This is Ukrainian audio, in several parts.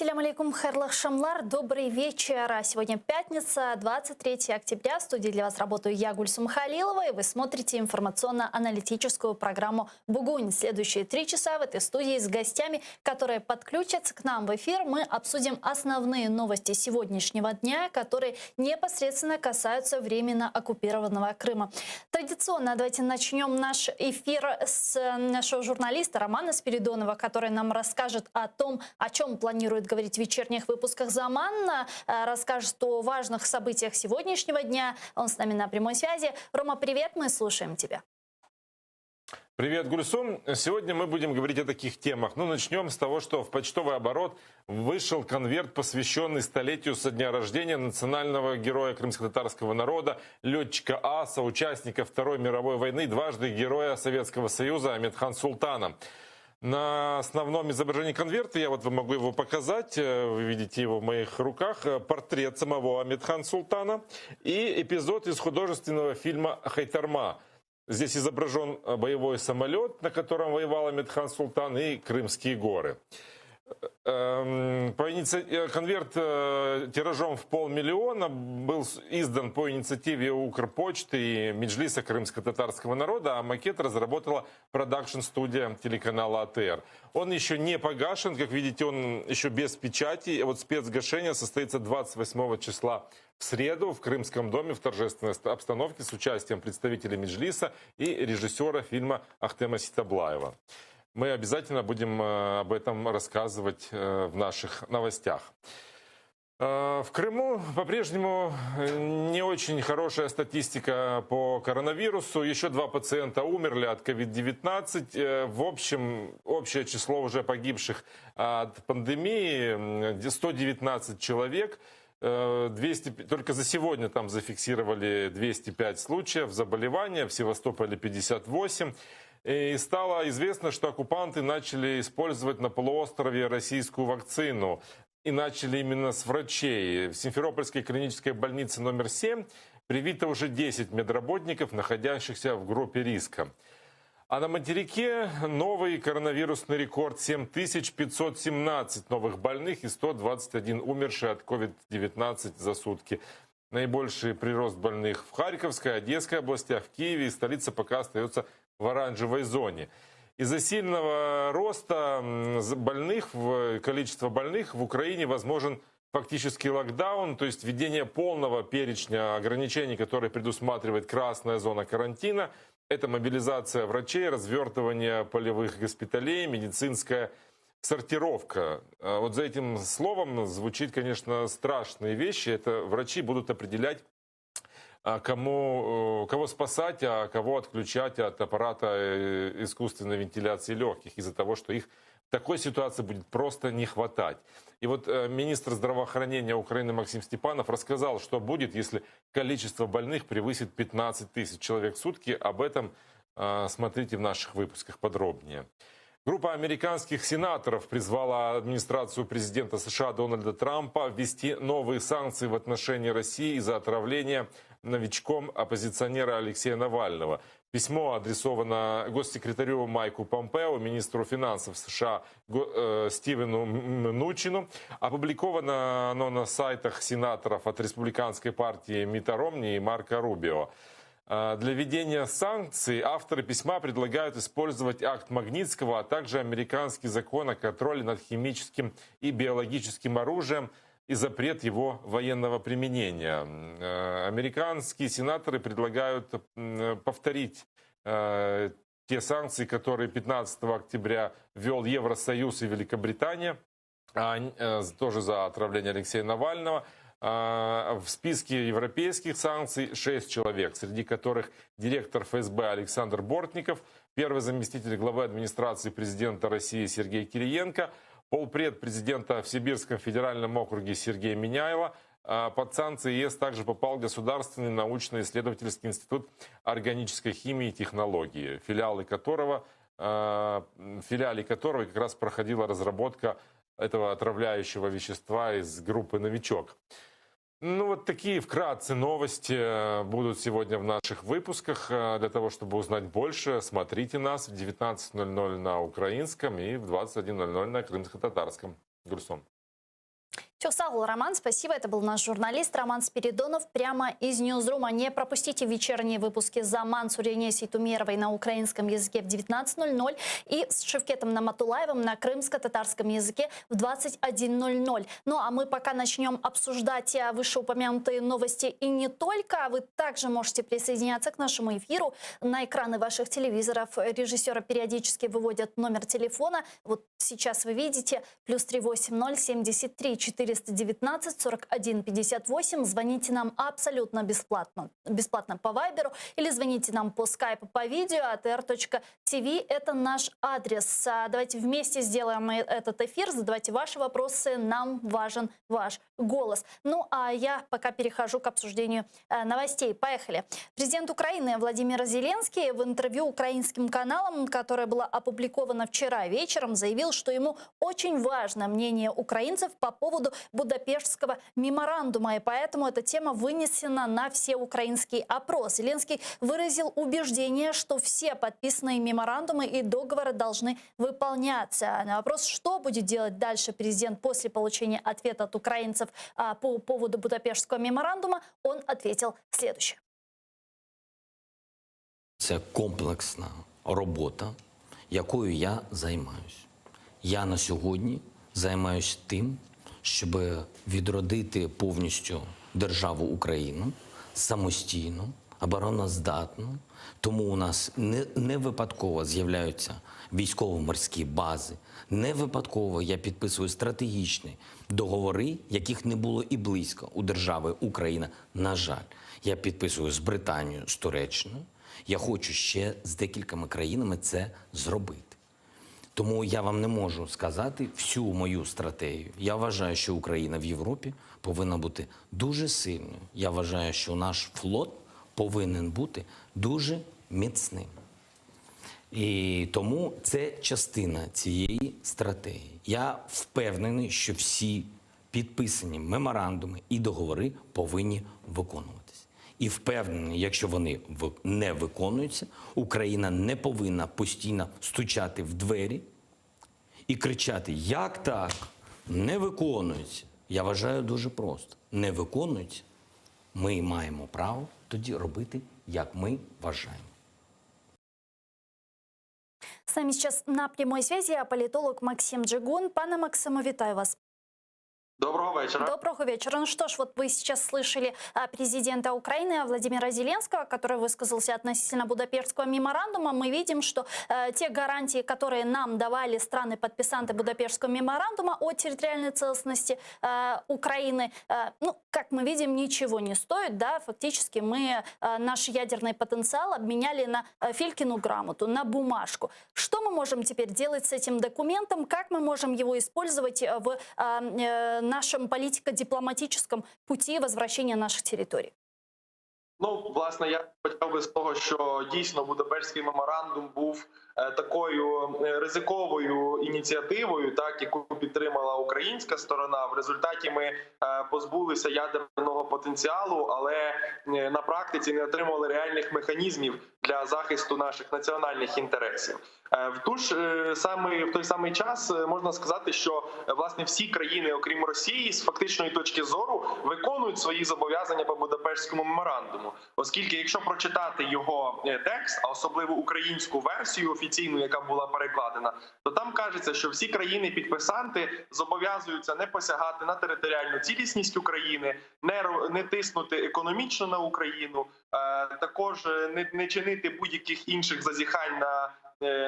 Ассаляму алейкум, хайрлах шамлар, добрый вечер. Сегодня пятница, 23 октября. В студии для вас работаю я, Гульсум Халилова, и вы смотрите информационно-аналитическую программу «Бугунь». Следующие 3 часа в этой студии с гостями, которые подключатся к нам в эфир, мы обсудим основные новости сегодняшнего дня, которые непосредственно касаются временно оккупированного Крыма. Традиционно давайте начнем наш эфир с нашего журналиста Романа Спиридонова, который нам расскажет о том, о чем планирует говорить в вечерних выпусках «Заман», расскажет о важных событиях сегодняшнего дня. Он с нами на прямой связи. Рома, привет, мы слушаем тебя. Привет, Гульсум. Сегодня мы будем говорить о таких темах. Начнем с того, что в почтовый оборот вышел конверт, посвященный столетию со дня рождения национального героя крымско-татарского народа, летчика аса, участника Второй мировой войны, дважды героя Советского Союза Амедхан Султана. На основном изображении конверта, я могу его показать, вы видите его в моих руках, портрет самого Амедхан Султана и эпизод из художественного фильма «Хайтарма». Здесь изображен боевой самолет, на котором воевал Амедхан Султан, и Крымские горы. Конверт тиражом в 500 000 был издан по инициативе Укрпочты и Меджлиса крымско-татарского народа, а макет разработала продакшн-студия телеканала АТР. Он еще не погашен, как видите, он еще без печати. Спецгашение состоится 28 числа в среду в Крымском доме в торжественной обстановке с участием представителей Меджлиса и режиссера фильма Ахтема Ситаблаева. Мы обязательно будем об этом рассказывать в наших новостях. В Крыму по-прежнему не очень хорошая статистика по коронавирусу. Еще 2 пациента умерли от COVID-19. В общем, общее число уже погибших от пандемии 119 человек. Только за сегодня там зафиксировали 205 случаев заболевания, в Севастополе 58. И стало известно, что оккупанты начали использовать на полуострове российскую вакцину. И начали именно с врачей. В Симферопольской клинической больнице номер 7 привито уже 10 медработников, находящихся в группе риска. А на материке новый коронавирусный рекорд: 7517 новых больных и 121 умерший от COVID-19 за сутки. Наибольший прирост больных в Харьковской, Одесской областях, в Киеве, и столица пока остается в оранжевой зоне. Из-за сильного роста количества больных в Украине возможен фактически локдаун, то есть введение полного перечня ограничений, которые предусматривает красная зона карантина. Это мобилизация врачей, развертывание полевых госпиталей, медицинская сортировка. За этим словом звучит, конечно, страшные вещи. Это врачи будут определять, кого спасать, а кого отключать от аппарата искусственной вентиляции легких, из-за того, что их в такой ситуации будет просто не хватать. И министр здравоохранения Украины Максим Степанов рассказал, что будет, если количество больных превысит 15 тысяч человек в сутки. Об этом смотрите в наших выпусках подробнее. Группа американских сенаторов призвала администрацию президента США Дональда Трампа ввести новые санкции в отношении России из-за отравления новичком оппозиционера Алексея Навального. Письмо адресовано госсекретарю Майку Помпео, министру финансов США Стивену Мнучину. Опубликовано оно на сайтах сенаторов от республиканской партии Митта Ромни и Марко Рубио. Для введения санкций авторы письма предлагают использовать акт Магнитского, а также американский закон о контроле над химическим и биологическим оружием и запрет его военного применения. Американские сенаторы предлагают повторить те санкции, которые 15 октября ввел Евросоюз и Великобритания, тоже за отравление Алексея Навального. В списке европейских санкций 6 человек, среди которых директор ФСБ Александр Бортников, первый заместитель главы администрации президента России Сергей Кириенко, полпред президента в Сибирском федеральном округе Сергей Миняйло. Под санкции ЕС также попал Государственный научно-исследовательский институт органической химии и технологии, в филиале которого как раз проходила разработка этого отравляющего вещества из группы «Новичок». Такие вкратце новости будут сегодня в наших выпусках. Для того, чтобы узнать больше, смотрите нас в 19:00 на украинском и в 21:00 на крымско-татарском. Гульсум. Чусагул, Роман, спасибо. Это был наш журналист Роман Спиридонов прямо из Ньюзрума. Не пропустите вечерние выпуски «Заман» с Уренесей Тумеровой на украинском языке в 19:00 и с Шевкетом Наматулаевым на крымско-татарском языке в 21:00. Ну а мы пока начнем обсуждать вышеупомянутые новости и не только. Вы также можете присоединяться к нашему эфиру. На экраны ваших телевизоров режиссера периодически выводят номер телефона. Вот сейчас вы видите +380 73 419 41 58. Звоните нам абсолютно бесплатно по Вайберу или звоните нам по скайпу, по видео atr.tv. Это наш адрес. Давайте вместе сделаем этот эфир. Задавайте ваши вопросы. Нам важен ваш голос. Ну а я пока перехожу к обсуждению новостей. Поехали. Президент Украины Владимир Зеленский в интервью украинским каналам, которое было опубликовано вчера вечером, заявил, что ему очень важно мнение украинцев по поводу Будапештского меморандума, и поэтому эта тема вынесена на всеукраинский опрос. Зеленский выразил убеждение, что все подписанные меморандумы и договоры должны выполняться. На вопрос, что будет делать дальше президент после получения ответа от украинцев по поводу Будапештского меморандума, он ответил следующее. Це комплексна робота, якою я займаюсь. Я на сьогодні займаюсь тим, щоб відродити повністю державу Україну самостійну, обороноздатну. Тому у нас не випадково з'являються військово-морські бази, не випадково я підписую стратегічні договори, яких не було і близько у держави Україна. На жаль, я підписую з Британією, з Туреччиною. Я хочу ще з декількома країнами це зробити. Тому я вам не можу сказати всю мою стратегію. Я вважаю, що Україна в Європі повинна бути дуже сильною. Я вважаю, що наш флот повинен бути дуже міцним. І тому це частина цієї стратегії. Я впевнений, що всі підписані меморандуми і договори повинні виконуватися. І впевнений, якщо вони не виконуються, Україна не повинна постійно стучати в двері і кричати: як так? Не виконується. Я вважаю дуже просто. Не виконується. Ми маємо право тоді робити, як ми вважаємо. С нами сейчас на прямой связи политолог Максим Джигун. Пане Максиму, вітаю вас. Доброго вечера. Доброго вечера. Ну что ж, вот вы сейчас слышали президента Украины Владимира Зеленского, который высказался относительно Будапештского меморандума. Мы видим, что те гарантии, которые нам давали страны-подписанты Будапештского меморандума о территориальной целостности Украины, ну, как мы видим, ничего не стоит. Да? Фактически мы наш ядерный потенциал обменяли на Филькину грамоту, на бумажку. Что мы можем теперь делать с этим документом? Как мы можем его использовать в нашем политико-дипломатическом пути возвращения наших территорий? Ну, власне, я почав би з того, що дійсно Будапештський меморандум був такою ризиковою ініціативою, так, яку підтримала українська сторона. В результаті ми позбулися ядерного потенціалу, але на практиці не отримали реальних механізмів для захисту наших національних інтересів. В той самий час можна сказати, що власне всі країни, окрім Росії, з фактичної точки зору виконують свої зобов'язання по Будапештському меморандуму. Оскільки, якщо прочитати його текст, а особливо українську версію офіційну, яка була перекладена, то там кажеться, що всі країни-підписанти зобов'язуються не посягати на територіальну цілісність України, не тиснути економічно на Україну, також не чинити будь-яких інших зазіхань на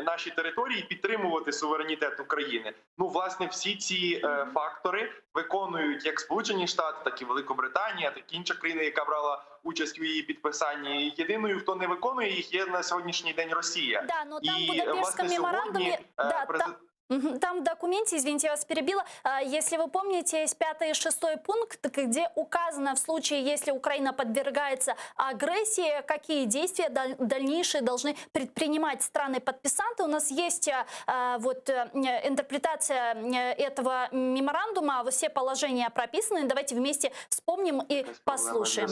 наші території, підтримувати суверенітет України. Ну, власне, всі ці фактори виконують як Сполучені Штати, так і Великобританія, так і інша країна, яка брала участь у її підписанні. Єдиною, хто не виконує їх, є на сьогоднішній день Росія. Да, но там в Будапештском меморандуме... Там в документе, извините, я вас перебила, если вы помните, есть 5 и 6 пункт, где указано в случае, если Украина подвергается агрессии, какие действия дальнейшие должны предпринимать страны-подписанты. У нас есть вот интерпретация этого меморандума, все положения прописаны. Давайте вместе вспомним и послушаем.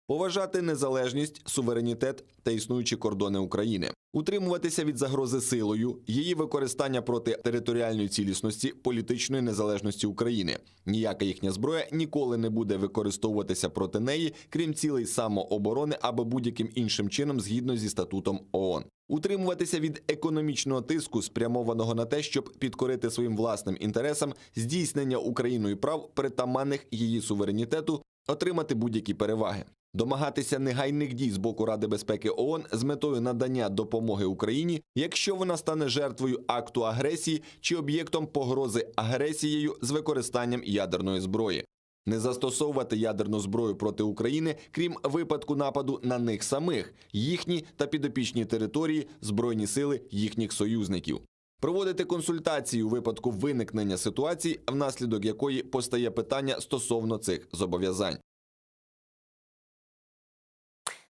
поважати незалежність, суверенітет та існуючі кордони України, утримуватися від загрози силою, її використання проти територіальної цілісності, політичної незалежності України. Ніяка їхня зброя ніколи не буде використовуватися проти неї, крім цілей самооборони або будь-яким іншим чином згідно зі статутом ООН. Утримуватися від економічного тиску, спрямованого на те, щоб підкорити своїм власним інтересам здійснення Україною прав, притаманних її суверенітету, отримати будь-які переваги. Домагатися негайних дій з боку Ради безпеки ООН з метою надання допомоги Україні, якщо вона стане жертвою акту агресії чи об'єктом погрози агресією з використанням ядерної зброї. Не застосовувати ядерну зброю проти України, крім випадку нападу на них самих, їхні та підопічні території, збройні сили їхніх союзників. Проводити консультації у випадку виникнення ситуації, внаслідок якої постає питання стосовно цих зобов'язань.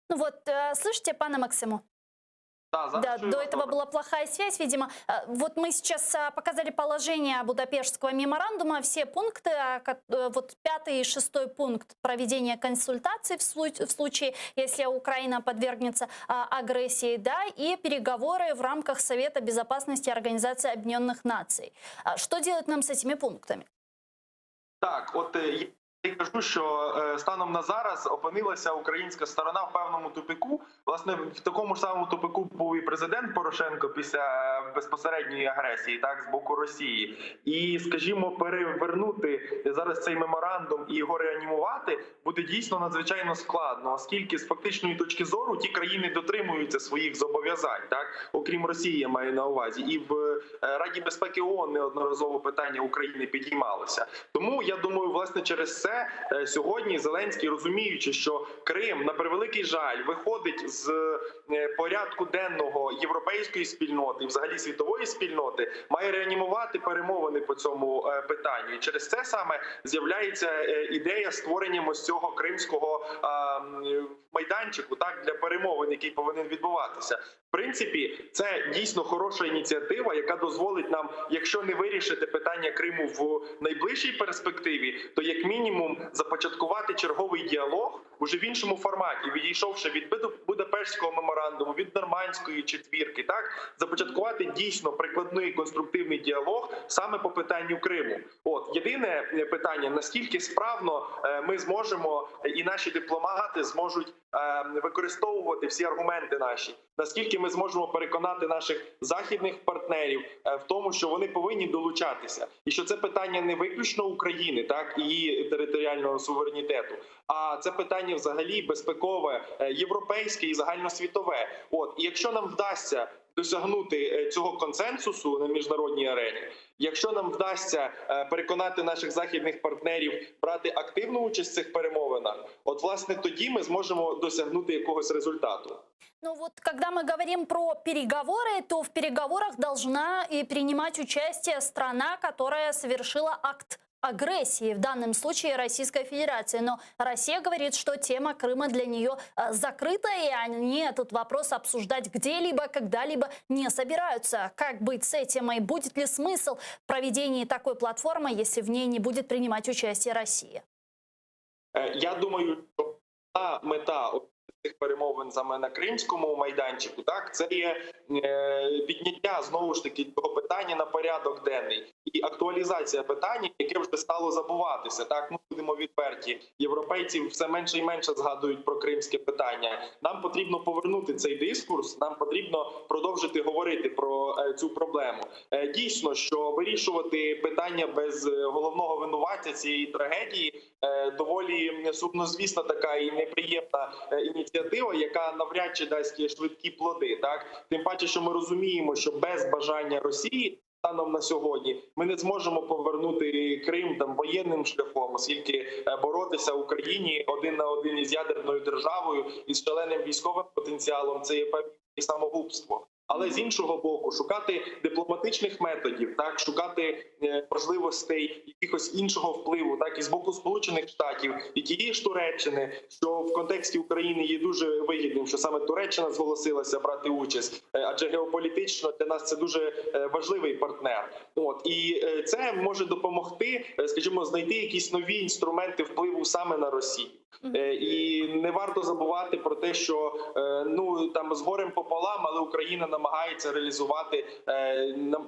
Ну вот, слышите, пане Максиму? Да, до этого была плохая связь, видимо. Вот мы сейчас показали положение Будапештского меморандума, все пункты, вот 5 и 6 пункт проведения консультаций в случае, если Украина подвергнется агрессии, да, и переговоры в рамках Совета безопасности Организации Объединенных Наций. Что делать нам с этими пунктами? Так, от я кажу, що станом на зараз опинилася українська сторона в певному тупику. Власне, в такому ж самому тупику був і президент Порошенко після безпосередньої агресії, так, з боку Росії. І, скажімо, перевернути зараз цей меморандум і його реанімувати буде дійсно надзвичайно складно, оскільки з фактичної точки зору ті країни дотримуються своїх зобов'язань, так, окрім Росії, я маю на увазі. І в Раді безпеки ООН неодноразово питання України підіймалося. Тому, я думаю, власне, через це сьогодні Зеленський, розуміючи, що Крим, на превеликий жаль, виходить з порядку денного європейської спільноти і взагалі світової спільноти, має реанімувати перемовини по цьому питанню. І через це саме з'являється ідея створення ось цього кримського майданчику, так, для перемовин, який повинен відбуватися. В принципі, це дійсно хороша ініціатива, яка дозволить нам, якщо не вирішити питання Криму в найближчій перспективі, то як мінімум започаткувати черговий діалог уже в іншому форматі, відійшовши від Будапештського меморандуму, від Нормандської четвірки, так, започаткувати дійсно прикладний конструктивний діалог саме по питанню Криму. От, єдине питання, наскільки справно ми зможемо і наші дипломати зможуть використовувати всі аргументи наші, наскільки ми зможемо переконати наших західних партнерів в тому, що вони повинні долучатися, і що це питання не виключно України, так, і її територіального суверенітету, а це питання взагалі безпекове, європейське і загальносвітове. От, і якщо нам вдасться досягнути цього консенсусу на міжнародній арені, якщо нам вдасться переконати наших західних партнерів брати активну участь в цих перемовинах, от, власне, тоді ми зможемо досягнути якогось результату. Ну вот, когда мы говорим про переговоры, то в переговорах должна и принимать участие страна, которая совершила акт агрессии, в данном случае Российская Федерация. Но Россия говорит, что тема Крыма для нее закрыта, и они этот вопрос обсуждать где-либо, когда-либо не собираются. Как быть с этим, и будет ли смысл в проведении такой платформы, если в ней не будет принимать участие Россия? Я думаю, що мета цих перемовин саме на Кримському майданчику, так, це є підняття, знову ж таки, цього питання на порядок денний і актуалізація питання, яке вже стало забуватися. Так, ми будемо відверті. Європейці все менше і менше згадують про кримське питання. Нам потрібно повернути цей дискурс, нам потрібно продовжити говорити про цю проблему. Дійсно, що вирішувати питання без головного винуватця цієї трагедії доволі сумнозвісна така і неприємна ініціатива, яка навряд чи дасть швидкі плоди. Так, тим паче, що ми розуміємо, що без бажання Росії станом на сьогодні ми не зможемо повернути Крим там воєнним шляхом, оскільки боротися Україні один на один із ядерною державою із шаленим військовим потенціалом – це є певне самогубство. Але з іншого боку, шукати дипломатичних методів, так, шукати можливостей якихось іншого впливу, так, і з боку Сполучених Штатів, і тієї ж Туреччини, що в контексті України є дуже вигідним, що саме Туреччина зголосилася брати участь, адже геополітично для нас це дуже важливий партнер. От, і це може допомогти, скажімо, знайти якісь нові інструменти впливу саме на Росію. І не варто забувати про те, що ну там з горем пополам, але Україна намагається реалізувати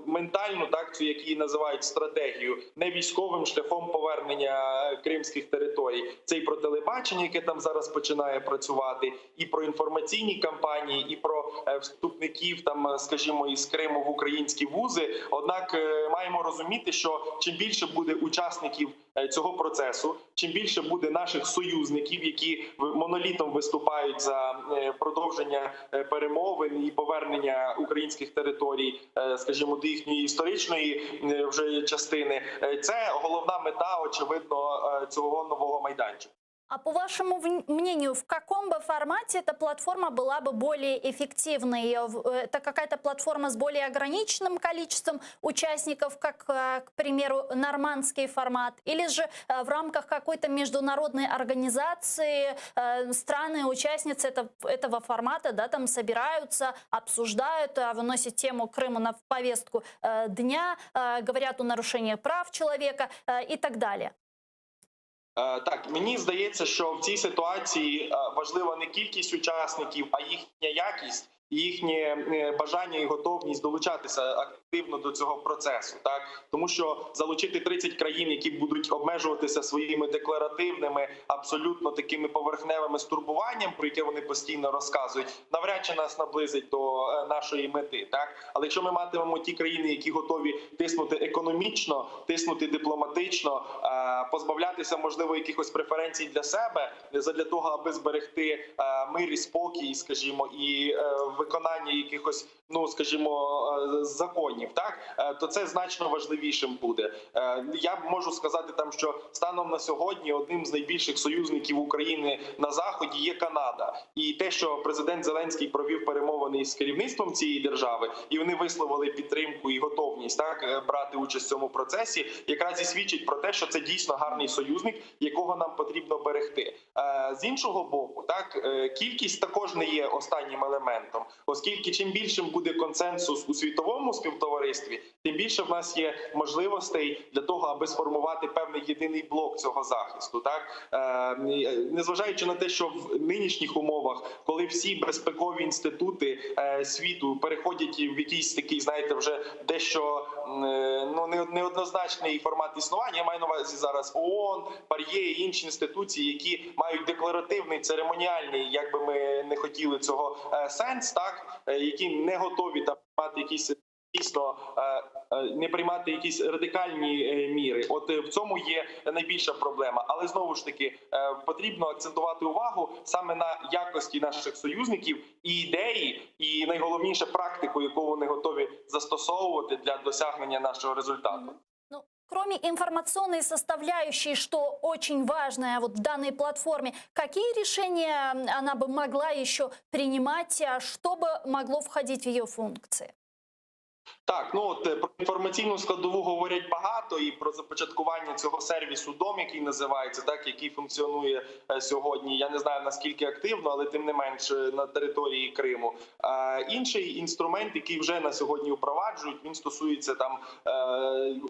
ментальну цю, як її називають, стратегію, не військовим шляхом повернення кримських територій. Це і про телебачення, яке там зараз починає працювати, і про інформаційні кампанії, і про вступників там, скажімо, із Криму в українські вузи. Однак маємо розуміти, що чим більше буде учасників цього процесу, чим більше буде наших союзників, які монолітом виступають за продовження перемовин і повернення українських територій, скажімо, до їхньої історичної вже частини, це головна мета, очевидно, цього нового майданчика. А по вашему мнению, в каком бы формате эта платформа была бы более эффективной? Это какая-то платформа с более ограниченным количеством участников, как, к примеру, нормандский формат? Или же в рамках какой-то международной организации страны-участницы этого формата, да, там собираются, обсуждают, выносят тему Крыма на повестку дня, говорят о нарушении прав человека и так далее? Так, мені здається, що в цій ситуації важлива не кількість учасників, а їхня якість, їхнє бажання і готовність долучатися активно до цього процесу, так, тому що залучити 30 країн, які будуть обмежуватися своїми декларативними, абсолютно такими поверхневими стурбуванням, про яке вони постійно розказують, навряд чи нас наблизить до нашої мети, так. Але якщо ми матимемо ті країни, які готові тиснути економічно, тиснути дипломатично, позбавлятися, можливо, якихось преференцій для себе, задля того, аби зберегти мир і спокій, скажімо, і виконання якихось, ну, скажімо, законів, так, то це значно важливішим буде. Я можу сказати там, що станом на сьогодні одним з найбільших союзників України на Заході є Канада. І те, що президент Зеленський провів перемовини із керівництвом цієї держави, і вони висловили підтримку і готовність, так, брати участь в цьому процесі, якраз і свідчить про те, що це дійсно гарний союзник, якого нам потрібно берегти. З іншого боку, так, кількість також не є останнім елементом, оскільки чим більшим буде консенсус у світовому співтоваристві, тим більше в нас є можливостей для того, аби сформувати певний єдиний блок цього захисту. Так? Незважаючи на те, що в нинішніх умовах, коли всі безпекові інститути світу переходять в якийсь такий, знаєте, вже дещо неоднозначний формат існування, я маю на увазі зараз ООН, ПАРЄ і інші інституції, які мають декларативний, церемоніальний, як би ми не хотіли цього, сенс, так, які не готові там мати якісь дійсно не приймати якісь радикальні міри. От в цьому є найбільша проблема. Але знову ж таки потрібно акцентувати увагу саме на якості наших союзників і ідеї, і найголовніше практику, яку вони готові застосовувати для досягнення нашого результату. Кроме информационной составляющей, что очень важная вот в данной платформе, какие решения она бы могла еще принимать, что бы могло входить в ее функции? Так, ну от про інформаційну складову говорять багато, і про започаткування цього сервісу «Дом», який називається, так, який функціонує сьогодні. Я не знаю, наскільки активно, але тим не менш на території Криму. Інший інструмент, який вже на сьогодні впроваджують, він стосується там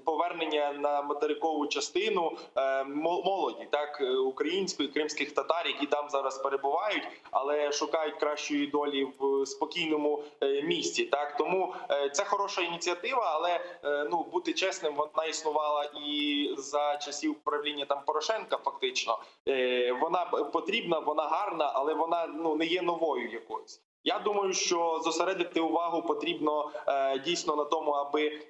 повернення на материкову частину молоді, так, української, кримських татар, які там зараз перебувають, але шукають кращої долі в спокійному місті. Так, тому це хороша ініціатива, але ну бути чесним, вона існувала і за часів правління там Порошенка. Фактично, вона потрібна, вона гарна, але вона не є новою якоюсь. Я думаю, що зосередити увагу потрібно дійсно на тому, аби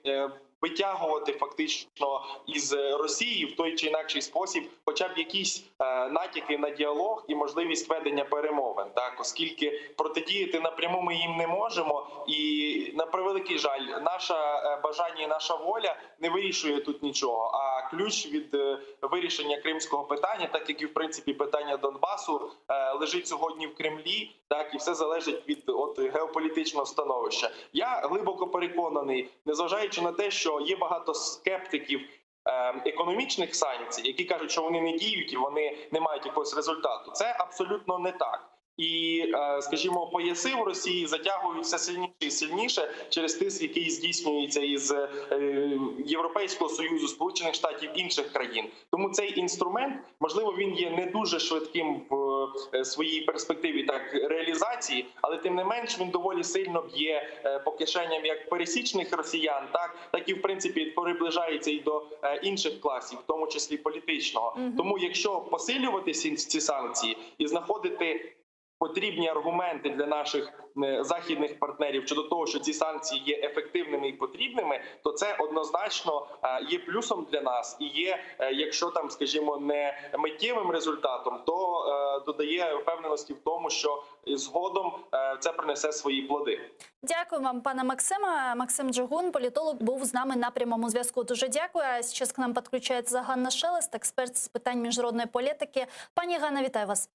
витягувати фактично із Росії в той чи інакший спосіб хоча б якісь натяки на діалог і можливість ведення перемовин, так, оскільки протидіяти напряму ми їм не можемо, і на превеликий жаль, наше бажання і наша воля не вирішує тут нічого, а ключ від вирішення кримського питання, так як і в принципі питання Донбасу, лежить сьогодні в Кремлі, так, і все залежить від геополітичного становища. Я глибоко переконаний, незважаючи на те, що є багато скептиків економічних санкцій, які кажуть, що вони не діють і вони не мають якогось результату. Це абсолютно не так. і, скажімо, пояси в Росії затягуються сильніше і сильніше через тиск, який здійснюється із Європейського Союзу, Сполучених Штатів, інших країн. Тому цей інструмент, можливо, він є не дуже швидким в своїй перспективі так реалізації, але тим не менш він доволі сильно б'є по кишеням як пересічних росіян, так і в принципі приближається і до інших класів, в тому числі політичного. Тому якщо посилювати ці санкції і знаходити потрібні аргументи для наших західних партнерів щодо того, що ці санкції є ефективними і потрібними, то це однозначно є плюсом для нас і є, якщо там, скажімо, не миттєвим результатом, то додає впевненості в тому, що згодом це принесе свої плоди. Дякую вам, пане Максиме. Максим Джигун, політолог, був з нами на прямому зв'язку. Дуже дякую. А зараз к нам підключається Ганна Шелест, експерт з питань міжнародної політики. Пані Ганна, вітаю вас.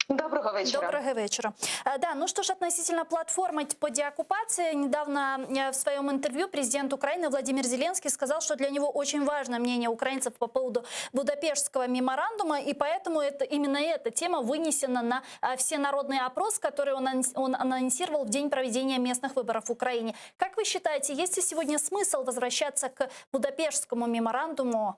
Доброго вечера. Доброго вечера. Да, ну что ж, относительно платформы по деоккупации, недавно в своем интервью президент Украины Владимир Зеленский сказал, что для него очень важно мнение украинцев по поводу Будапештского меморандума, и поэтому именно эта тема вынесена на всенародный опрос, который он анонсировал в день проведения местных выборов в Украине. Как вы считаете, есть ли сегодня смысл возвращаться к Будапештскому меморандуму?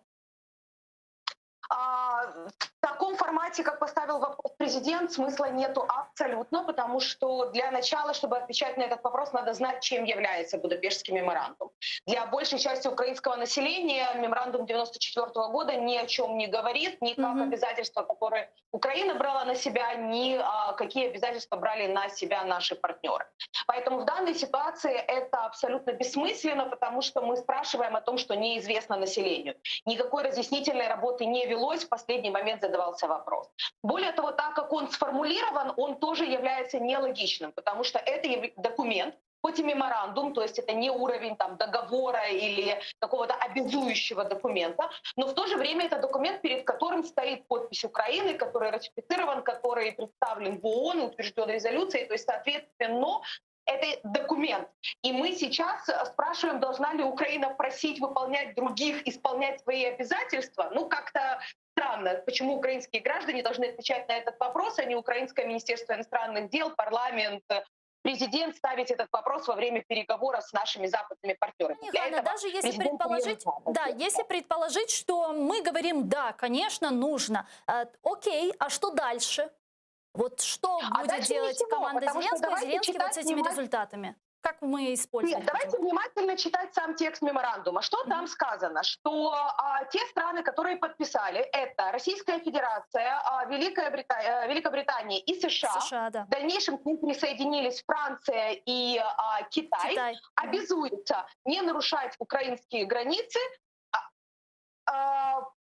В таком формате, как поставил вопрос президент, смысла нету абсолютно, потому что для начала, чтобы отвечать на этот вопрос, надо знать, чем является Будапештский меморандум. Для большей части украинского населения меморандум 1994 года ни о чем не говорит, ни как обязательства, которые Украина брала на себя, ни какие обязательства брали на себя наши партнеры. Поэтому в данной ситуации это абсолютно бессмысленно, потому что мы спрашиваем о том, что неизвестно населению. Никакой разъяснительной работы не велось, в последний момент задавался вопрос. Более того, так как он сформулирован, он тоже является нелогичным, потому что это документ, хоть и меморандум, то есть это не уровень там, договора или какого-то обязующего документа, но в то же время это документ, перед которым стоит подпись Украины, который ратифицирован, который представлен в ООН, утвержден резолюцией, то есть соответственно это документ. И мы сейчас спрашиваем, должна ли Украина просить выполнять других, исполнять свои обязательства. Ну, как-то странно, почему украинские граждане должны отвечать на этот вопрос, а не Украинское министерство иностранных дел, парламент, президент ставить этот вопрос во время переговоров с нашими западными партнерами. Ганна, даже если предположить, если предположить, что мы говорим, да, конечно, нужно, окей, а что дальше? Вот что будет делать команда Зеленского, Зеленский вот с этими результатами? Как мы используем? Нет, давайте внимательно читать сам текст меморандума. Что там сказано? Что те страны, которые подписали, это Российская Федерация, Великобритания и США, да. В дальнейшем к ним присоединились Франция и Китай, обязуются не нарушать украинские границы,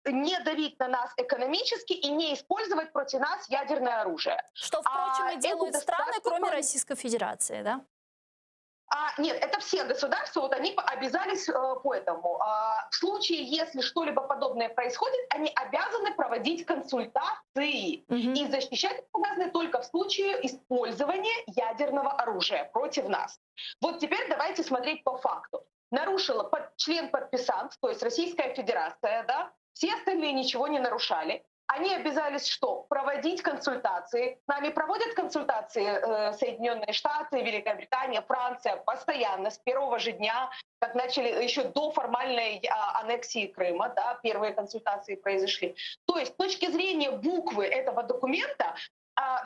не давить на нас экономически и не использовать против нас ядерное оружие. Что, впрочем, и делают страны, кроме Российской Федерации, да? Нет, это все государства, вот они обязались по этому. В случае, если что-либо подобное происходит, они обязаны проводить консультации. И защищать обязаны только в случае использования ядерного оружия против нас. Вот теперь давайте смотреть по факту. Нарушила член-подписант, то есть Российская Федерация, да, все остальные ничего не нарушали. Они обязались что? Проводить консультации. С нами проводят консультации Соединенные Штаты, Великобритания, Франция постоянно, с первого же дня, как начали еще до формальной аннексии Крыма, да, первые консультации произошли. То есть с точки зрения буквы этого документа,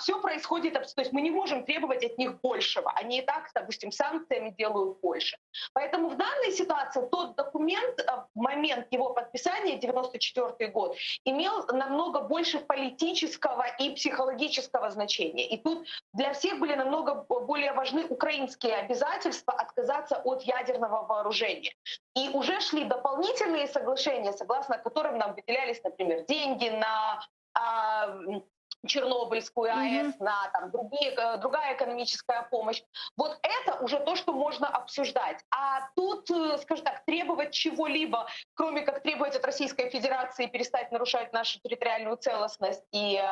все происходит, то есть мы не можем требовать от них большего. Они и так, допустим, санкциями делают больше. Поэтому в данной ситуации тот документ в момент его подписания, 1994 год, имел намного больше политического и психологического значения. И тут для всех были намного более важны украинские обязательства отказаться от ядерного вооружения. И уже шли дополнительные соглашения, согласно которым нам выделялись, например, деньги на Чернобыльскую АЭС, на там, другая экономическая помощь. Вот это уже то, что можно обсуждать. А тут, скажем так, требовать чего-либо, кроме как требовать от Российской Федерации перестать нарушать нашу территориальную целостность и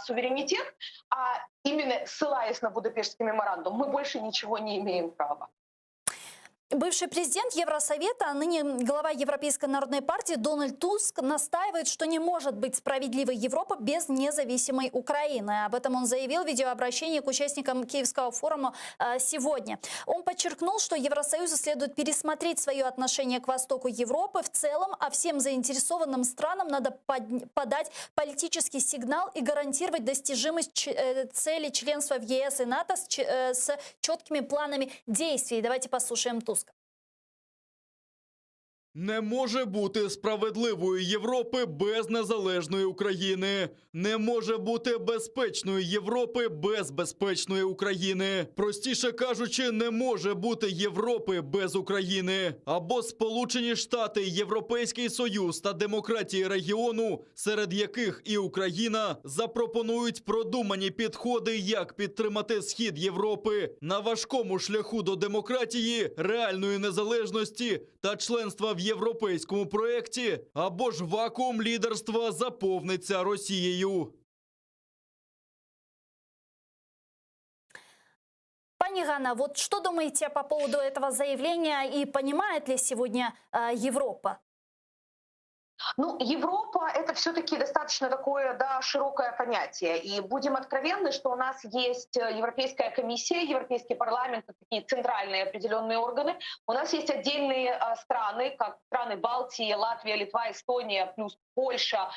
суверенитет, а именно ссылаясь на Будапештский меморандум, мы больше ничего не имеем права. Бывший президент Евросовета, а ныне глава Европейской народной партии Дональд Туск настаивает, что не может быть справедливой Европа без независимой Украины. Об этом он заявил в видеообращении к участникам Киевского форума сегодня. Он подчеркнул, что Евросоюзу следует пересмотреть свое отношение к востоку Европы в целом, а всем заинтересованным странам надо подать политический сигнал и гарантировать достижимость цели членства в ЕС и НАТО с четкими планами действий. Давайте послушаем Туска. Не може бути справедливої Європи без незалежної України. Не може бути безпечної Європи без безпечної України. Простіше кажучи, не може бути Європи без України. Або Сполучені Штати, Європейський Союз та демократії регіону, серед яких і Україна, запропонують продумані підходи, як підтримати Схід Європи на важкому шляху до демократії, реальної незалежності та членства в європейському проєкті, або ж вакуум лідерства заповниться Росією. Пани Ганна, вот что думаете по поводу этого заявления и понимает ли сегодня Европа? Ну, Европа — это все-таки достаточно такое, да, широкое понятие. И будем откровенны, что у нас есть Европейская комиссия, Европейский парламент, такие центральные определенные органы. У нас есть отдельные страны, как страны Балтии, Латвия, Литва, Эстония, плюс Польша,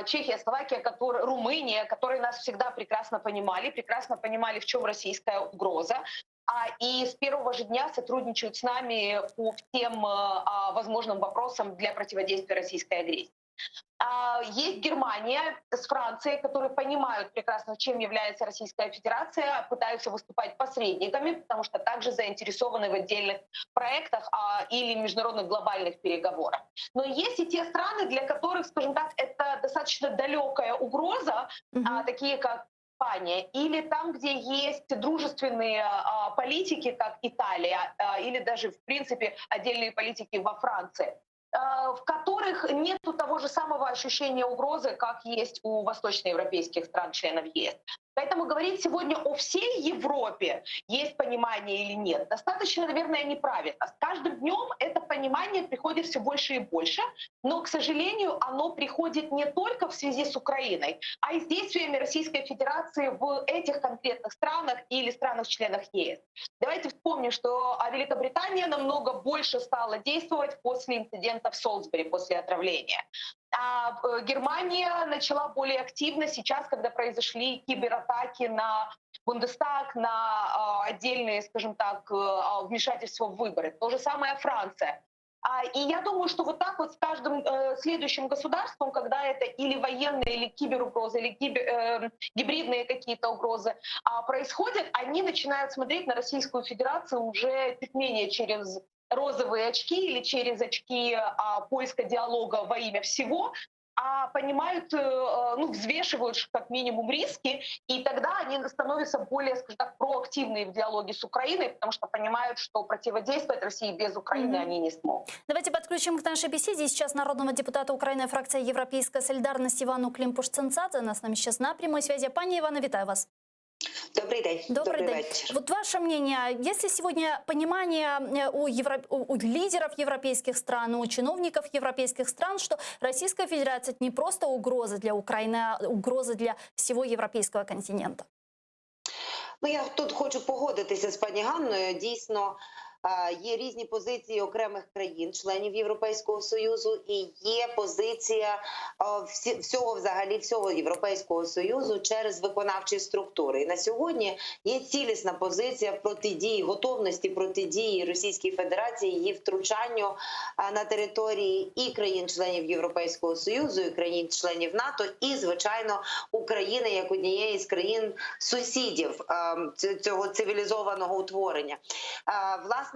Чехия, Словакия, Румыния, которые нас всегда прекрасно понимали, в чем российская угроза. И с первого же дня сотрудничают с нами по всем возможным вопросам для противодействия российской агрессии. Есть Германия с Францией, которые понимают прекрасно, чем является Российская Федерация, пытаются выступать посредниками, потому что также заинтересованы в отдельных проектах или международных глобальных переговорах. Но есть и те страны, для которых, скажем так, это достаточно далекая угроза, такие как Испания, или там, где есть дружественные политики, как Италия, или даже, в принципе, отдельные политики во Франции, в которых нет того же самого ощущения угрозы, как есть у восточноевропейских стран-членов ЕС. Поэтому говорить сегодня о всей Европе, есть понимание или нет, достаточно, наверное, неправильно. С каждым днем это понимание приходит все больше и больше, но, к сожалению, оно приходит не только в связи с Украиной, а и с действиями Российской Федерации в этих конкретных странах или странах-членах ЕС. Давайте вспомним, что Великобритания намного больше стала действовать после инцидента в Солсбери, после отравления. Германия начала более активно сейчас, когда произошли кибератаки на Бундестаг, на отдельные, скажем так, вмешательства в выборы. То же самое Франция. И я думаю, что вот так вот с каждым следующим государством, когда это или военные, или киберугрозы, или гибридные какие-то угрозы происходят, они начинают смотреть на Российскую Федерацию уже чуть менее через розовые очки или через очки поиска диалога во имя всего, понимают, взвешивают как минимум риски, и тогда они становятся более, скажем так, проактивные в диалоге с Украиной, потому что понимают, что противодействовать России без Украины они не смогут. Давайте подключим к нашей беседе сейчас народного депутата Украины, фракция «Европейская солидарность» Ивану Климпуш-Цинцадзе. Она с нами сейчас на прямой связи. Пани Ивана, витаю вас. Добрый день. Добрый день. Вечер. Вот ваше мнение, есть ли сегодня понимание у лидеров европейских стран, у чиновников европейских стран, что Российская Федерация – это не просто угроза для Украины, а угроза для всего европейского континента? Ну, я тут хочу погодитися з пані Ганною. Дійсно, є різні позиції окремих країн, членів Європейського Союзу, і є позиція всього Європейського Союзу через виконавчі структури. І на сьогодні є цілісна позиція протидії, готовності протидії Російській Федерації, її втручанню на території і країн-членів Європейського Союзу, і країн-членів НАТО, і, звичайно, України як однієї з країн-сусідів цього цивілізованого утворення. Власне,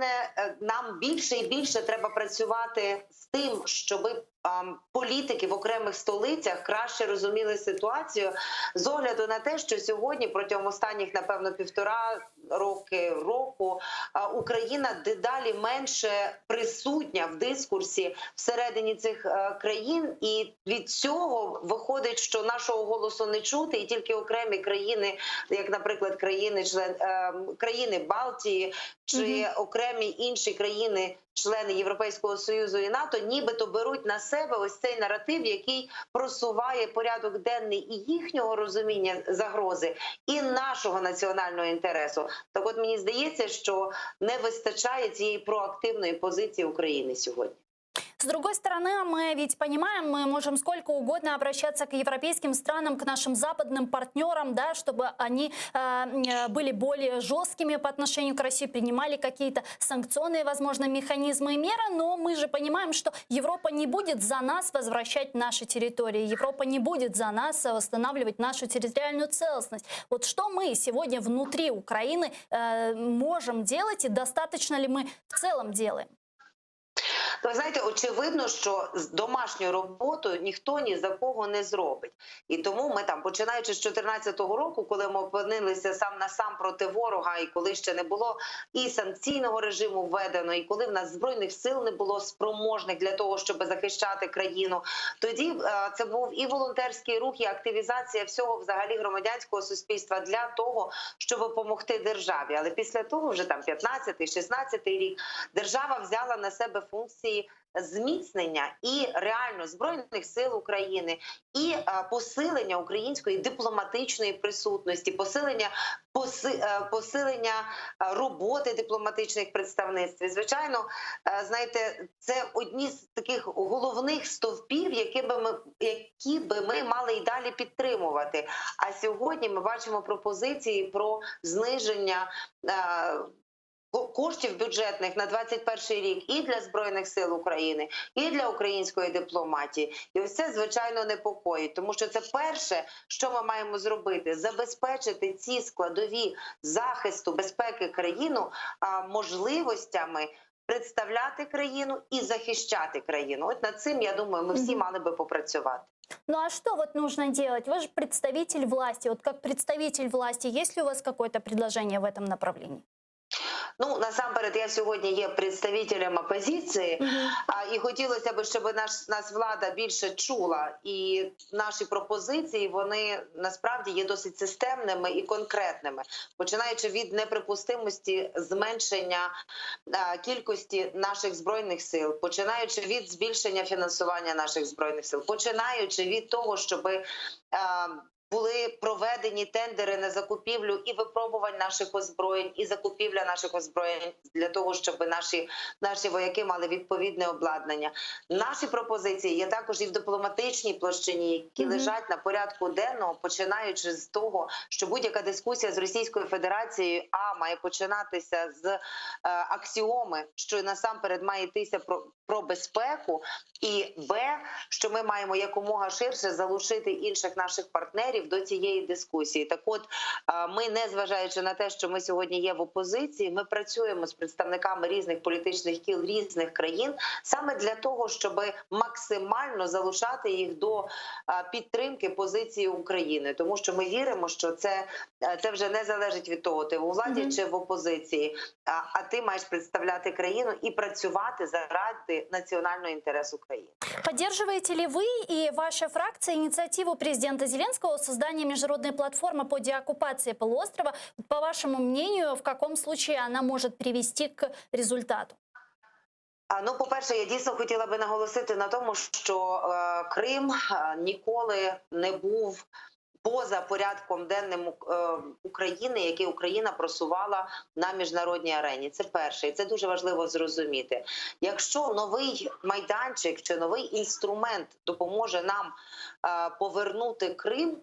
нам більше і більше треба працювати з тим, щоб політики в окремих столицях краще розуміли ситуацію з огляду на те, що сьогодні протягом останніх, напевно, 1,5 року Україна дедалі менше присутня в дискурсі всередині цих країн, і від цього виходить, що нашого голосу не чути, і тільки окремі країни, як, наприклад, країни Балтії чи окремі інші країни, члени Європейського Союзу і НАТО, нібито беруть на себе ось цей наратив, який просуває порядок денний і їхнього розуміння загрози, і нашого національного інтересу. Так от мені здається, що не вистачає цієї проактивної позиції України сьогодні. С другой стороны, мы ведь понимаем, мы можем сколько угодно обращаться к европейским странам, к нашим западным партнерам, да, чтобы они были более жесткими по отношению к России, принимали какие-то санкционные, возможно, механизмы и меры, но мы же понимаем, что Европа не будет за нас возвращать наши территории, Европа не будет за нас восстанавливать нашу территориальную целостность. Вот что мы сегодня внутри Украины можем делать и достаточно ли мы в целом делаем? То, знаєте, очевидно, що домашню роботу ніхто ні за кого не зробить. І тому ми там, починаючи з 2014 року, коли ми опинилися сам на сам проти ворога, і коли ще не було і санкційного режиму введено, і коли в нас Збройних сил не було спроможних для того, щоб захищати країну, тоді це був і волонтерський рух, і активізація всього взагалі громадянського суспільства для того, щоб допомогти державі. Але після того, вже там 15-16 рік, держава взяла на себе функції зміцнення і реально Збройних сил України, і посилення української дипломатичної присутності, посилення роботи дипломатичних представництв. І, звичайно, знаєте, це одні з таких головних стовпів, які би ми мали і далі підтримувати. А сьогодні ми бачимо пропозиції про зниження коштів бюджетних на 2021 рік і для Збройних сил України, і для української дипломатії. І ось це, звичайно, непокоїть, тому що це перше, що ми маємо зробити – забезпечити ці складові захисту безпеки країну можливостями представляти країну і захищати країну. От над цим, я думаю, ми всі мали би попрацювати. Ну а что вот нужно делать? Вы же представитель власти. Вот как представитель власти, есть ли у вас какое-то предложение в этом направлении? Ну, насамперед, я сьогодні є представителем опозиції, і хотілося б, щоб нас влада більше чула. І наші пропозиції, вони насправді є досить системними і конкретними. Починаючи від неприпустимості зменшення кількості наших Збройних сил, починаючи від збільшення фінансування наших Збройних сил, починаючи від того, щоб були проведені тендери на закупівлю і випробувань наших озброєнь, і закупівля наших озброєнь для того, щоб наші вояки мали відповідне обладнання. Наші пропозиції є також і в дипломатичній площині, які лежать на порядку денного, починаючи з того, що будь-яка дискусія з Російською Федерацією має починатися з аксіоми, що насамперед має йтися про безпеку, і що ми маємо якомога ширше залучити інших наших партнерів до цієї дискусії. Так от, ми, незважаючи на те, що ми сьогодні є в опозиції, ми працюємо з представниками різних політичних кіл різних країн саме для того, щоб максимально залучати їх до підтримки позиції України. Тому що ми віримо, що це вже не залежить від того, ти в владі чи в опозиції, а ти маєш представляти країну і працювати заради национального интереса Украины. Поддерживаете ли вы и ваша фракция инициативу президента Зеленского о создании международной платформы по деоккупации полуострова? По вашему мнению, в каком случае она может привести к результату? Ну, по-перше, я дійсно хотіла би наголосити на тому, що Крим ніколи не був поза порядком денним України, який Україна просувала на міжнародній арені. Це перше, і це дуже важливо зрозуміти. Якщо новий майданчик чи новий інструмент допоможе нам повернути Крим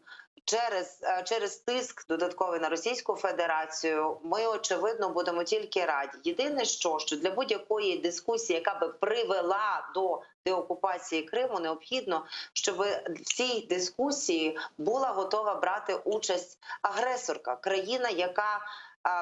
через тиск додатковий на Російську Федерацію, ми, очевидно, будемо тільки раді. Єдине, що для будь-якої дискусії, яка би привела до деокупації Криму, необхідно, щоб в цій дискусії була готова брати участь агресорка, країна, яка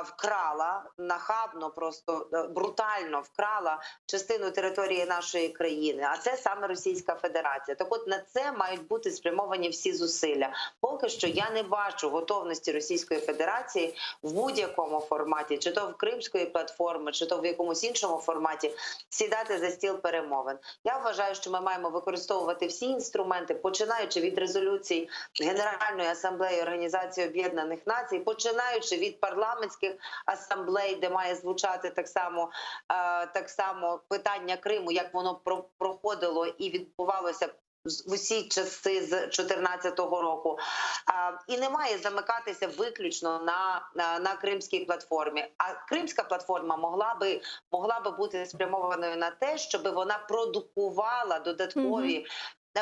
вкрала нахабно, просто брутально вкрала частину території нашої країни, а це саме Російська Федерація. Так от на це мають бути спрямовані всі зусилля. Поки що я не бачу готовності Російської Федерації в будь-якому форматі, чи то в Кримської платформи, чи то в якомусь іншому форматі, сідати за стіл перемовин. Я вважаю, що ми маємо використовувати всі інструменти, починаючи від резолюцій Генеральної асамблеї Організації Об'єднаних Націй, починаючи від парламентських асамблей, де має звучати так само питання Криму, як воно проходило і відбувалося в усі часи з 2014 року. І не має замикатися виключно на Кримській платформі. А Кримська платформа могла би бути спрямованою на те, щоб вона продукувала додаткові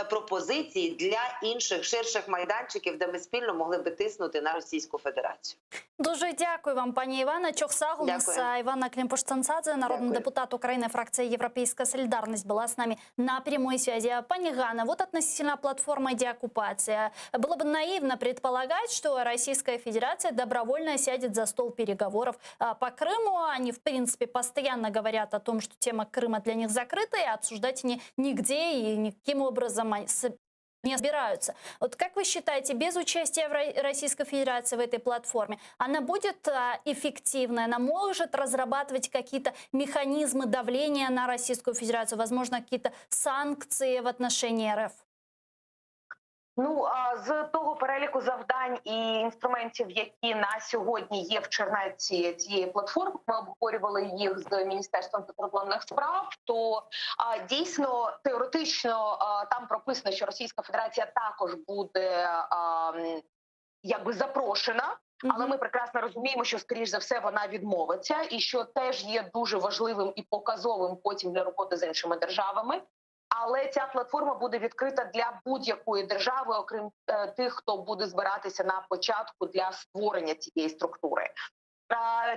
пропозиції для інших ширших майданчиків, де ми спільно могли би тиснути на Російську Федерацію. Дуже дякую вам, пані Івана. Чохсагунса Івана Климпуш-Цинцадзе, народный депутат Украины, фракция «Европейская солидарность», была с нами на прямой связи. Пани Ганна, вот относительно платформы деоккупации. Было бы наивно предполагать, что Российская Федерация добровольно сядет за стол переговоров по Крыму. Они, в принципе, постоянно говорят о том, что тема Крыма для них закрыта, и обсуждать они нигде и никаким образом не собираются. Вот как вы считаете, без участия Российской Федерации в этой платформе, она будет эффективной? Она может разрабатывать какие-то механизмы давления на Российскую Федерацию? Возможно, какие-то санкции в отношении РФ? Ну, з того переліку завдань і інструментів, які на сьогодні є в чернеці цієї платформи, ми обговорювали їх з Міністерством закордонних справ, то дійсно теоретично там прописано, що Російська Федерація також буде якби запрошена, але ми прекрасно розуміємо, що, скоріш за все, вона відмовиться, і що теж є дуже важливим і показовим потім для роботи з іншими державами. Але ця платформа буде відкрита для будь-якої держави, окрім тих, хто буде збиратися на початку для створення цієї структури.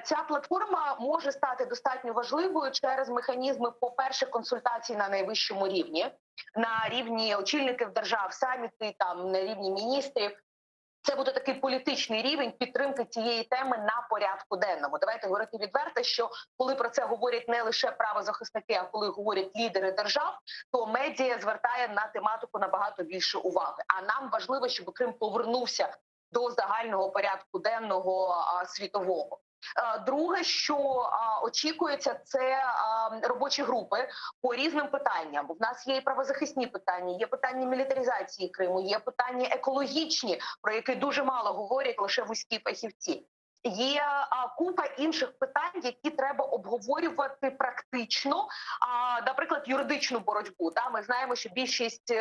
Ця платформа може стати достатньо важливою через механізми, по-перше, консультацій на найвищому рівні, на рівні очільників держав, саміти, там, на рівні міністрів. Це буде такий політичний рівень підтримки цієї теми на порядку денному. Давайте говорити відверто, що коли про це говорять не лише правозахисники, а коли говорять лідери держав, то медіа звертає на тематику набагато більше уваги. А нам важливо, щоб Крим повернувся до загального порядку денного світового. Друге, що очікується, це робочі групи по різним питанням. В нас є і правозахисні питання, є питання мілітаризації Криму, є питання екологічні, про які дуже мало говорять лише вузькі фахівці. Є купа інших питань, які треба обговорювати практично, наприклад, юридичну боротьбу. Ми знаємо, що більшість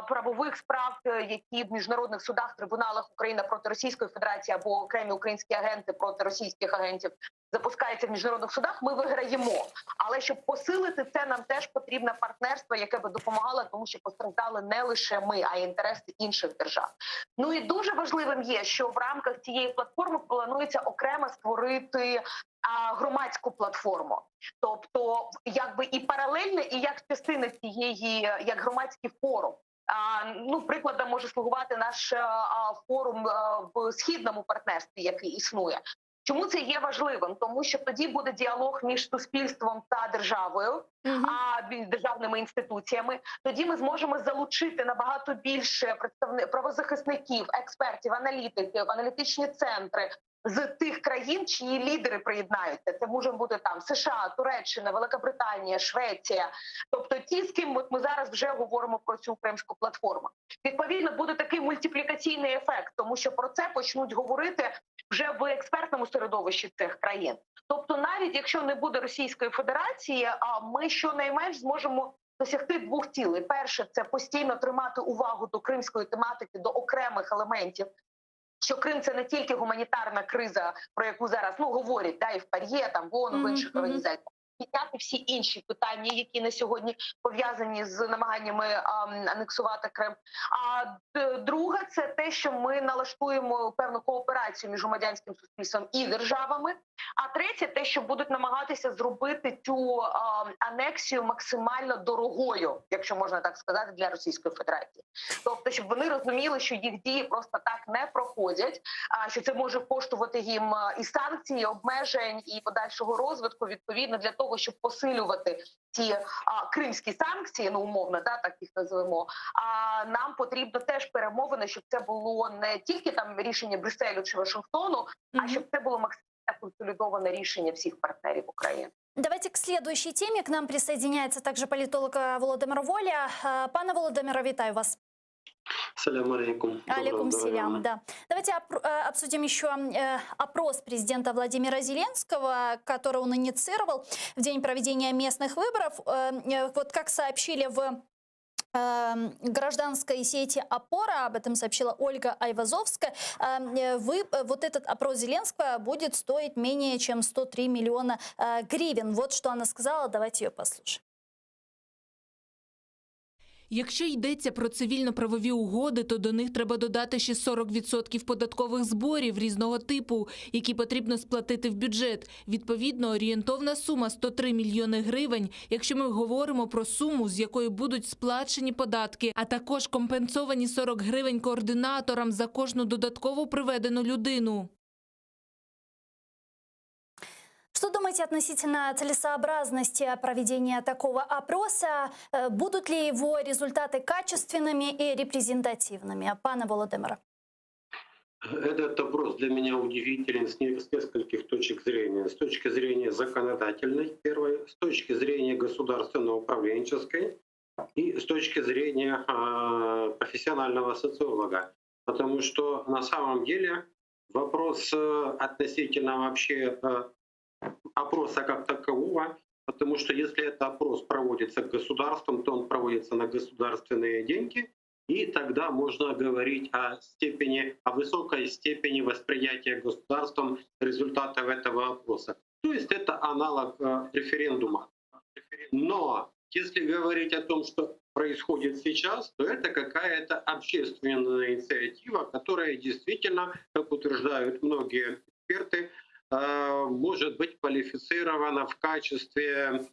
правових справ, які в міжнародних судах, трибуналах Україна проти Російської Федерації або окремі українські агенти проти російських агентів запускаються в міжнародних судах, ми виграємо. Але щоб посилити це, нам теж потрібне партнерство, яке би допомагало, тому що постраждали не лише ми, а й інтереси інших держав. Ну і дуже важливим є, що в рамках цієї платформи планується окремо створити громадську платформу. Тобто, якби і паралельно, і як частина цієї, як громадський форум. Ну, прикладом може слугувати наш форум в східному партнерстві, який існує. Чому це є важливим? Тому що тоді буде діалог між суспільством та державою, державними інституціями. Тоді ми зможемо залучити набагато більше правозахисників, експертів, аналітиків, аналітичні центри з тих країн, чиї лідери приєднаються. Це може бути там США, Туреччина, Велика Швеція. Тобто ті, з ким ми зараз вже говоримо про цю кримську платформу. Відповідно, буде такий мультиплікаційний ефект, тому що про це почнуть говорити вже в експертному середовищі цих країн. Тобто навіть якщо не буде Російської Федерації, ми щонайменш зможемо досягти двох цілей. Перше – це постійно тримати увагу до кримської тематики, до окремих елементів, що Крим – це не тільки гуманітарна криза, про яку зараз говорять, і в ПАРЄ, там, в ООН, в інших організаціях. Підняти всі інші питання, які на сьогодні пов'язані з намаганнями анексувати Крим. А друге – це те, що ми налаштуємо певну кооперацію між громадянським суспільством і державами, А третє, те, що будуть намагатися зробити цю анексію максимально дорогою, якщо можна так сказати, для Російської Федерації. Тобто, щоб вони розуміли, що їх дії просто так не проходять, а що це може коштувати їм і санкції, і обмежень, і подальшого розвитку, відповідно, для того, щоб посилювати ті кримські санкції, ну умовно, так їх називемо. А нам потрібно теж перемовини, щоб це було не тільки там рішення Брюсселю чи Вашингтону, а щоб це було максимально консолидованное решение всех партнеров Украины. Давайте к следующей теме. К нам присоединяется также политолог Володимир Воля. Пане Володимире, вітаю вас. Салям алейкум. Алейкум селям, да. Давайте обсудим еще опрос президента Владимира Зеленского, который он инициировал в день проведения местных выборов. Вот как сообщили в гражданской сети «Опора», об этом сообщила Ольга Айвазовская, вот этот опрос Зеленского будет стоить менее чем 103 миллиона гривен. Вот что она сказала, давайте ее послушаем. Якщо йдеться про цивільно-правові угоди, то до них треба додати ще 40% податкових зборів різного типу, які потрібно сплатити в бюджет. Відповідно, орієнтовна сума – 103 мільйони гривень, якщо ми говоримо про суму, з якої будуть сплачені податки, а також компенсовані 40 гривень координаторам за кожну додатково приведену людину. Что думаете относительно целесообразности проведения такого опроса? Будут ли его результаты качественными и репрезентативными? Пане Володимире. Этот опрос для меня удивителен с нескольких точек зрения. С точки зрения законодательной, первой, с точки зрения государственно-управленческой и с точки зрения профессионального социолога. Потому что на самом деле вопрос относительно вообще опроса как такового, потому что если этот опрос проводится государством, то он проводится на государственные деньги, и тогда можно говорить о высокой степени восприятия государством результатов этого опроса. То есть это аналог референдума. Но если говорить о том, что происходит сейчас, то это какая-то общественная инициатива, которая действительно, как утверждают многие эксперты, может быть квалифицирована в качестве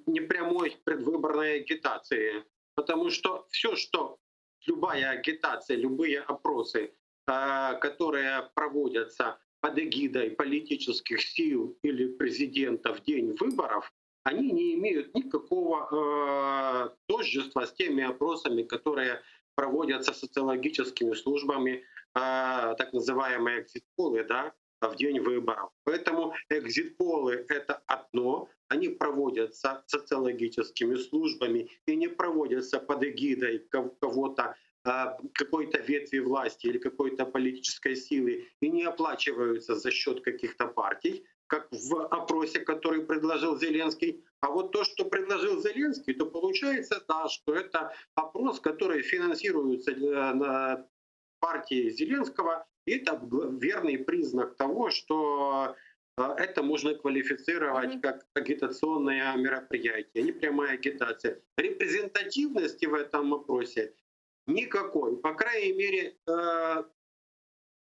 непрямой предвыборной агитации. Потому что все, что любая агитация, любые опросы, которые проводятся под эгидой политических сил или президента в день выборов, они не имеют никакого тождества с теми опросами, которые проводятся социологическими службами, так называемые экзит-полы, да, в день выборов. Поэтому экзит-полы — это одно, они проводятся социологическими службами и не проводятся под эгидой кого-то, какой-то ветви власти или какой-то политической силы и не оплачиваются за счет каких-то партий, как в опросе, который предложил Зеленский. А вот то, что предложил Зеленский, то получается, да, что это опрос, который финансируется на партии Зеленского, и это верный признак того, что это можно квалифицировать как агитационное мероприятие, не прямая агитация. Репрезентативности в этом опросе никакой. По крайней мере,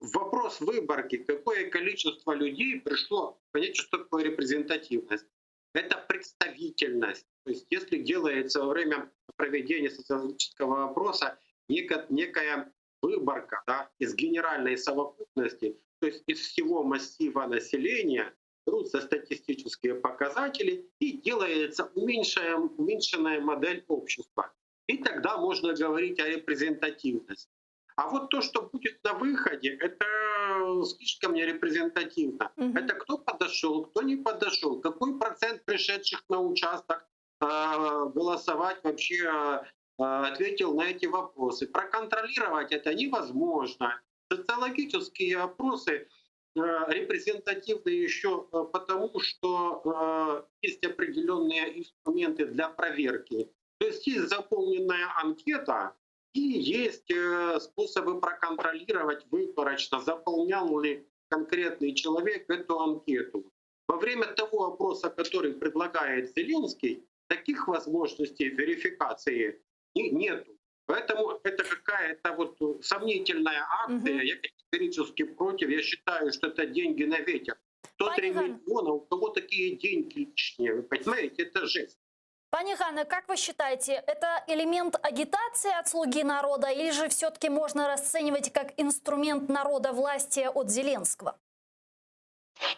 вопрос выборки, какое количество людей пришло, понять, что такое репрезентативность. Это представительность. То есть если делается во время проведения социологического опроса некая выборка, да, из генеральной совокупности, то есть из всего массива населения, берутся статистические показатели и делается уменьшенная модель общества. И тогда можно говорить о репрезентативности. А вот то, что будет на выходе, это слишком нерепрезентативно. Это кто подошел, кто не подошел, какой процент пришедших на участок голосовать вообще ответил на эти вопросы. Проконтролировать это невозможно. Социологические опросы репрезентативны еще потому, что есть определенные инструменты для проверки. То есть есть заполненная анкета и есть способы проконтролировать выборочно, заполнял ли конкретный человек эту анкету. Во время того опроса, который предлагает Зеленский, таких возможностей верификации нету. Поэтому это какая-то вот сомнительная акция. Я категорически против. Я считаю, что это деньги на ветер. 103 миллиона, у кого такие деньги лишние, вы понимаете, это жесть. Пани Ганна, как вы считаете, это элемент агитации от «Слуги народа» или же все-таки можно расценивать как инструмент народовластия от Зеленского?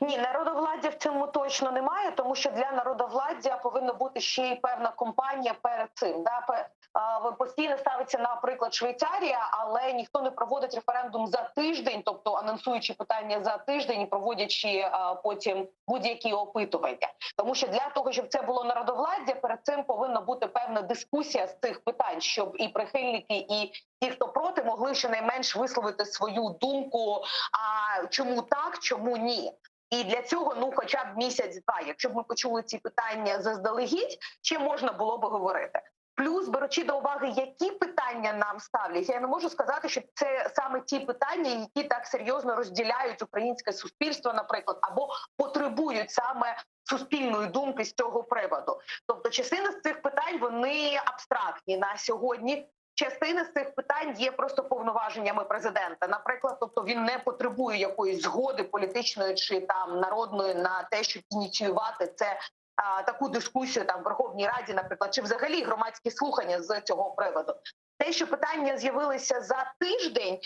Ні, народовладдя в цьому точно немає, тому що для народовладдя повинна бути ще й певна компанія перед цим. Постійно ставиться, наприклад, Швейцарія, але ніхто не проводить референдум за тиждень, тобто анонсуючи питання за тиждень і проводячи потім будь-які опитування. Тому що для того, щоб це було народовладдя, перед цим повинна бути певна дискусія з цих питань, щоб і прихильники, і ті, хто проти, могли щонайменш висловити свою думку, чому так, чому ні. І для цього, хоча б місяць-два, якщо б ми почули ці питання заздалегідь, ще можна було б говорити. Плюс, беручи до уваги, які питання нам ставлять, я не можу сказати, що це саме ті питання, які так серйозно розділяють українське суспільство, наприклад, або потребують саме суспільної думки з цього приводу. Тобто частина з цих питань, вони абстрактні на сьогодні. Частина з цих питань є просто повноваженнями президента. Наприклад, тобто він не потребує якоїсь згоди політичної чи там народної на те, щоб ініціювати це, таку дискусію там в Верховній Раді, наприклад, чи взагалі громадські слухання з цього приводу. Те, що питання з'явилися за тиждень,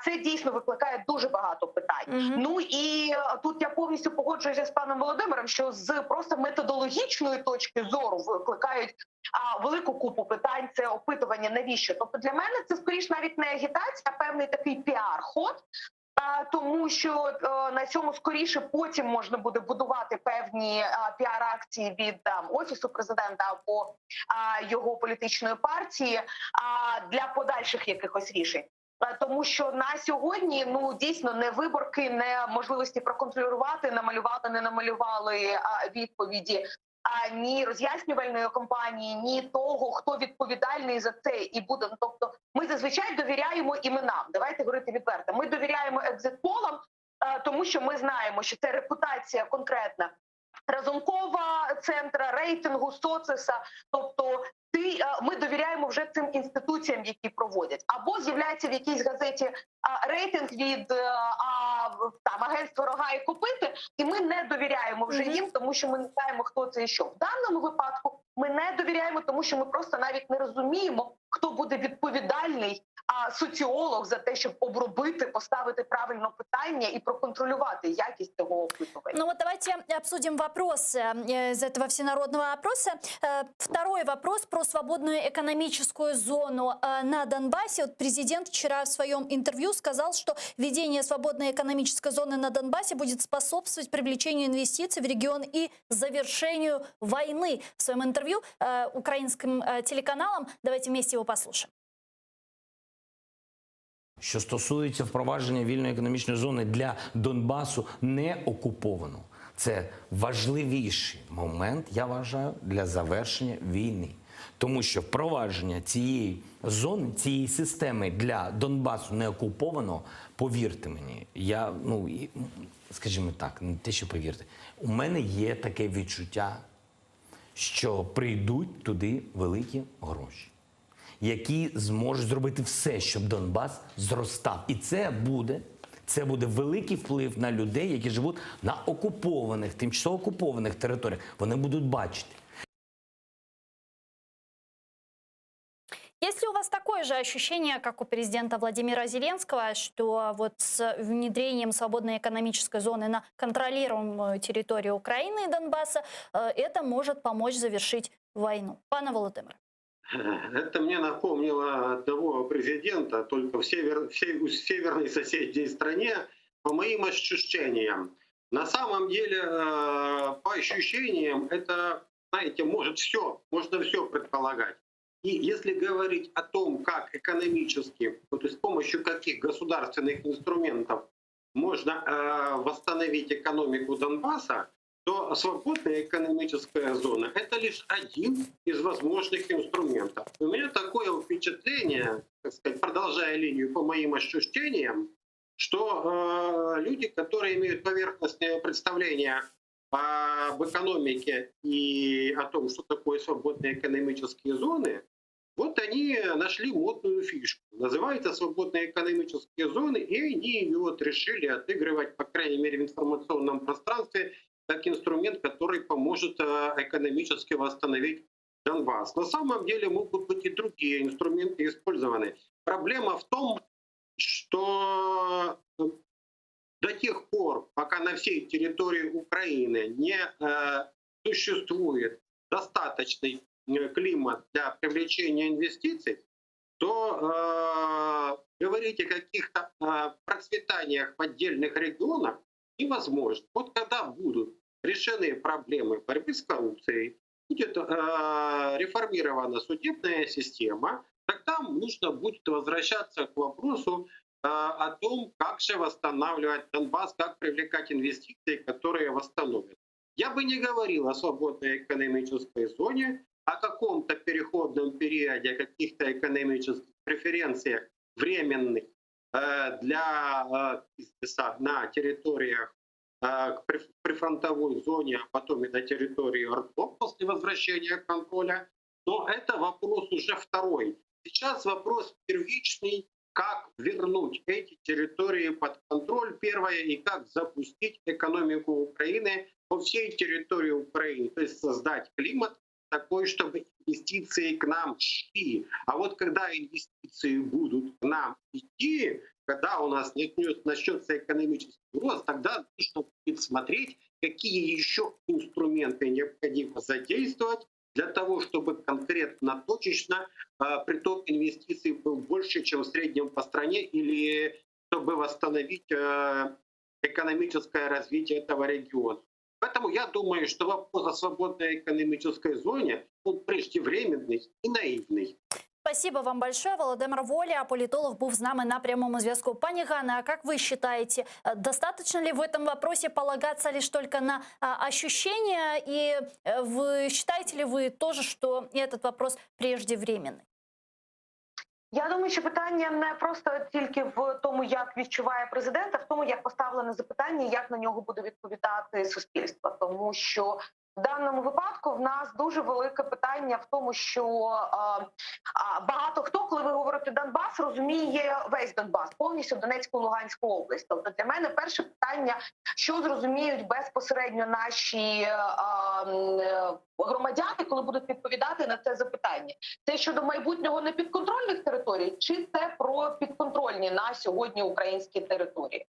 це дійсно викликає дуже багато питань. Ну і тут я повністю погоджуюся з паном Володимиром, що з просто методологічної точки зору викликають велику купу питань. Це опитування, навіщо? Тобто для мене це скоріш навіть не агітація, а певний такий піар-ход. Тому що на цьому скоріше потім можна буде будувати певні піар-акції від Офісу президента або його політичної партії для подальших якихось рішень. Тому що на сьогодні, дійсно, не виборки, не можливості проконтролювати, намалювали, не намалювали відповіді, ні роз'яснювальної кампанії, ні того, хто відповідальний за це і буде. Тобто ми зазвичай довіряємо іменам. Давайте говорити відверто. Ми довіряємо екзит-полам, тому що ми знаємо, що це репутація конкретна Разумкова, Центра, Рейтингу, Соцеса. Тобто ми довіряємо вже цим інституціям, які проводять. Або з'являється в якійсь газеті рейтинг від агентства «Рога і копити», і ми не довіряємо вже їм, тому що ми не знаємо, хто це і що. В даному випадку ми не довіряємо, тому що ми просто навіть не розуміємо, хто буде відповідальний соціолог за те, щоб обробити, поставити правильно питання и проконтролювати якість цього опитування. Ну вот давайте обсудим вопросы из этого всенародного опроса. Второй вопрос про свободную экономическую зону на Донбассе. Вот президент вчера в своем интервью сказал, что введение свободной экономической зоны на Донбассе будет способствовать привлечению инвестиций в регион и завершению войны. В своем интервью украинским телеканалам. Давайте вместе его послушаем. Що стосується впровадження вільної економічної зони для Донбасу не окупованого, це важливіший момент, я вважаю, для завершення війни. Тому що впровадження цієї зони, цієї системи для Донбасу не окупованого, повірте мені, скажімо так, не те, що повірте, у мене є таке відчуття, що прийдуть туди великі гроші, які зможуть зробити все, щоб Донбас зростав. І це буде великий вплив на людей, які живуть на окупованих, тимчасово окупованих територіях. Вони будуть бачити. Есть ли у вас такое же ощущение, как у президента Владимира Зеленского, что вот с внедрением свободной экономической зоны на контролируемую территорию Украины и Донбасса это может помочь завершить войну? Пане Володимире. Это мне напомнило одного президента, только в северной соседней стране, по моим ощущениям. На самом деле, по ощущениям, это, знаете, можно все предполагать. И если говорить о том, как экономически, то есть с помощью каких государственных инструментов можно восстановить экономику Донбасса, то свободная экономическая зона – это лишь один из возможных инструментов. У меня такое впечатление, так сказать, продолжая линию по моим ощущениям, что люди, которые имеют поверхностное представление об экономике и о том, что такое свободные экономические зоны, Вот они нашли модную фишку. Называется свободные экономические зоны, и они вот решили отыгрывать, по крайней мере, в информационном пространстве, как инструмент, который поможет экономически восстановить Донбасс. На самом деле могут быть и другие инструменты использованы. Проблема в том, что до тех пор, пока на всей территории Украины не существует достаточный климат для привлечения инвестиций, то говорить о каких-то процветаниях в отдельных регионах невозможно. Вот когда будут решены проблемы борьбы с коррупцией, будет реформирована судебная система, тогда нужно будет возвращаться к вопросу о том, как же восстанавливать Донбасс, как привлекать инвестиции, которые восстановят. Я бы не говорил о свободной экономической зоне, о каком-то переходном периоде, о каких-то экономических преференциях временных для бизнеса на территориях прифронтовой зоне, а потом и на территории РТО после возвращения контроля. Но это вопрос уже второй. Сейчас вопрос первичный, как вернуть эти территории под контроль, первое, и как запустить экономику Украины по всей территории Украины, то есть создать климат такой, чтобы инвестиции к нам шли. А вот когда инвестиции будут к нам идти, когда у нас начнется экономический рост, тогда нужно будет смотреть, какие еще инструменты необходимо задействовать для того, чтобы конкретно, точечно приток инвестиций был больше, чем в среднем по стране, или чтобы восстановить экономическое развитие этого региона. Поэтому я думаю, что вопрос о свободной экономической зоне, он преждевременный и наивный. Спасибо вам большое. Володимир Воля, политолог, був з нами на прямому зв'язку. Пані Ганна, а как вы считаете, достаточно ли в этом вопросе полагаться лишь только на ощущения? И вы считаете ли вы тоже, что этот вопрос преждевременный? Я думаю, що питання не просто тільки в тому, як відчуває президент, а в тому, як поставлене запитання, як на нього буде відповідати суспільство. Тому що в даному випадку в нас дуже велике питання в тому, що багато хто, коли ви говорите Донбас, розуміє весь Донбас, повністю Донецьку, Луганську область. Тобто для мене перше питання, що зрозуміють безпосередньо наші громадяни, коли будуть відповідати на це запитання. Це щодо майбутнього непідконтрольних територій, чи це про підконтрольні на сьогодні українські території?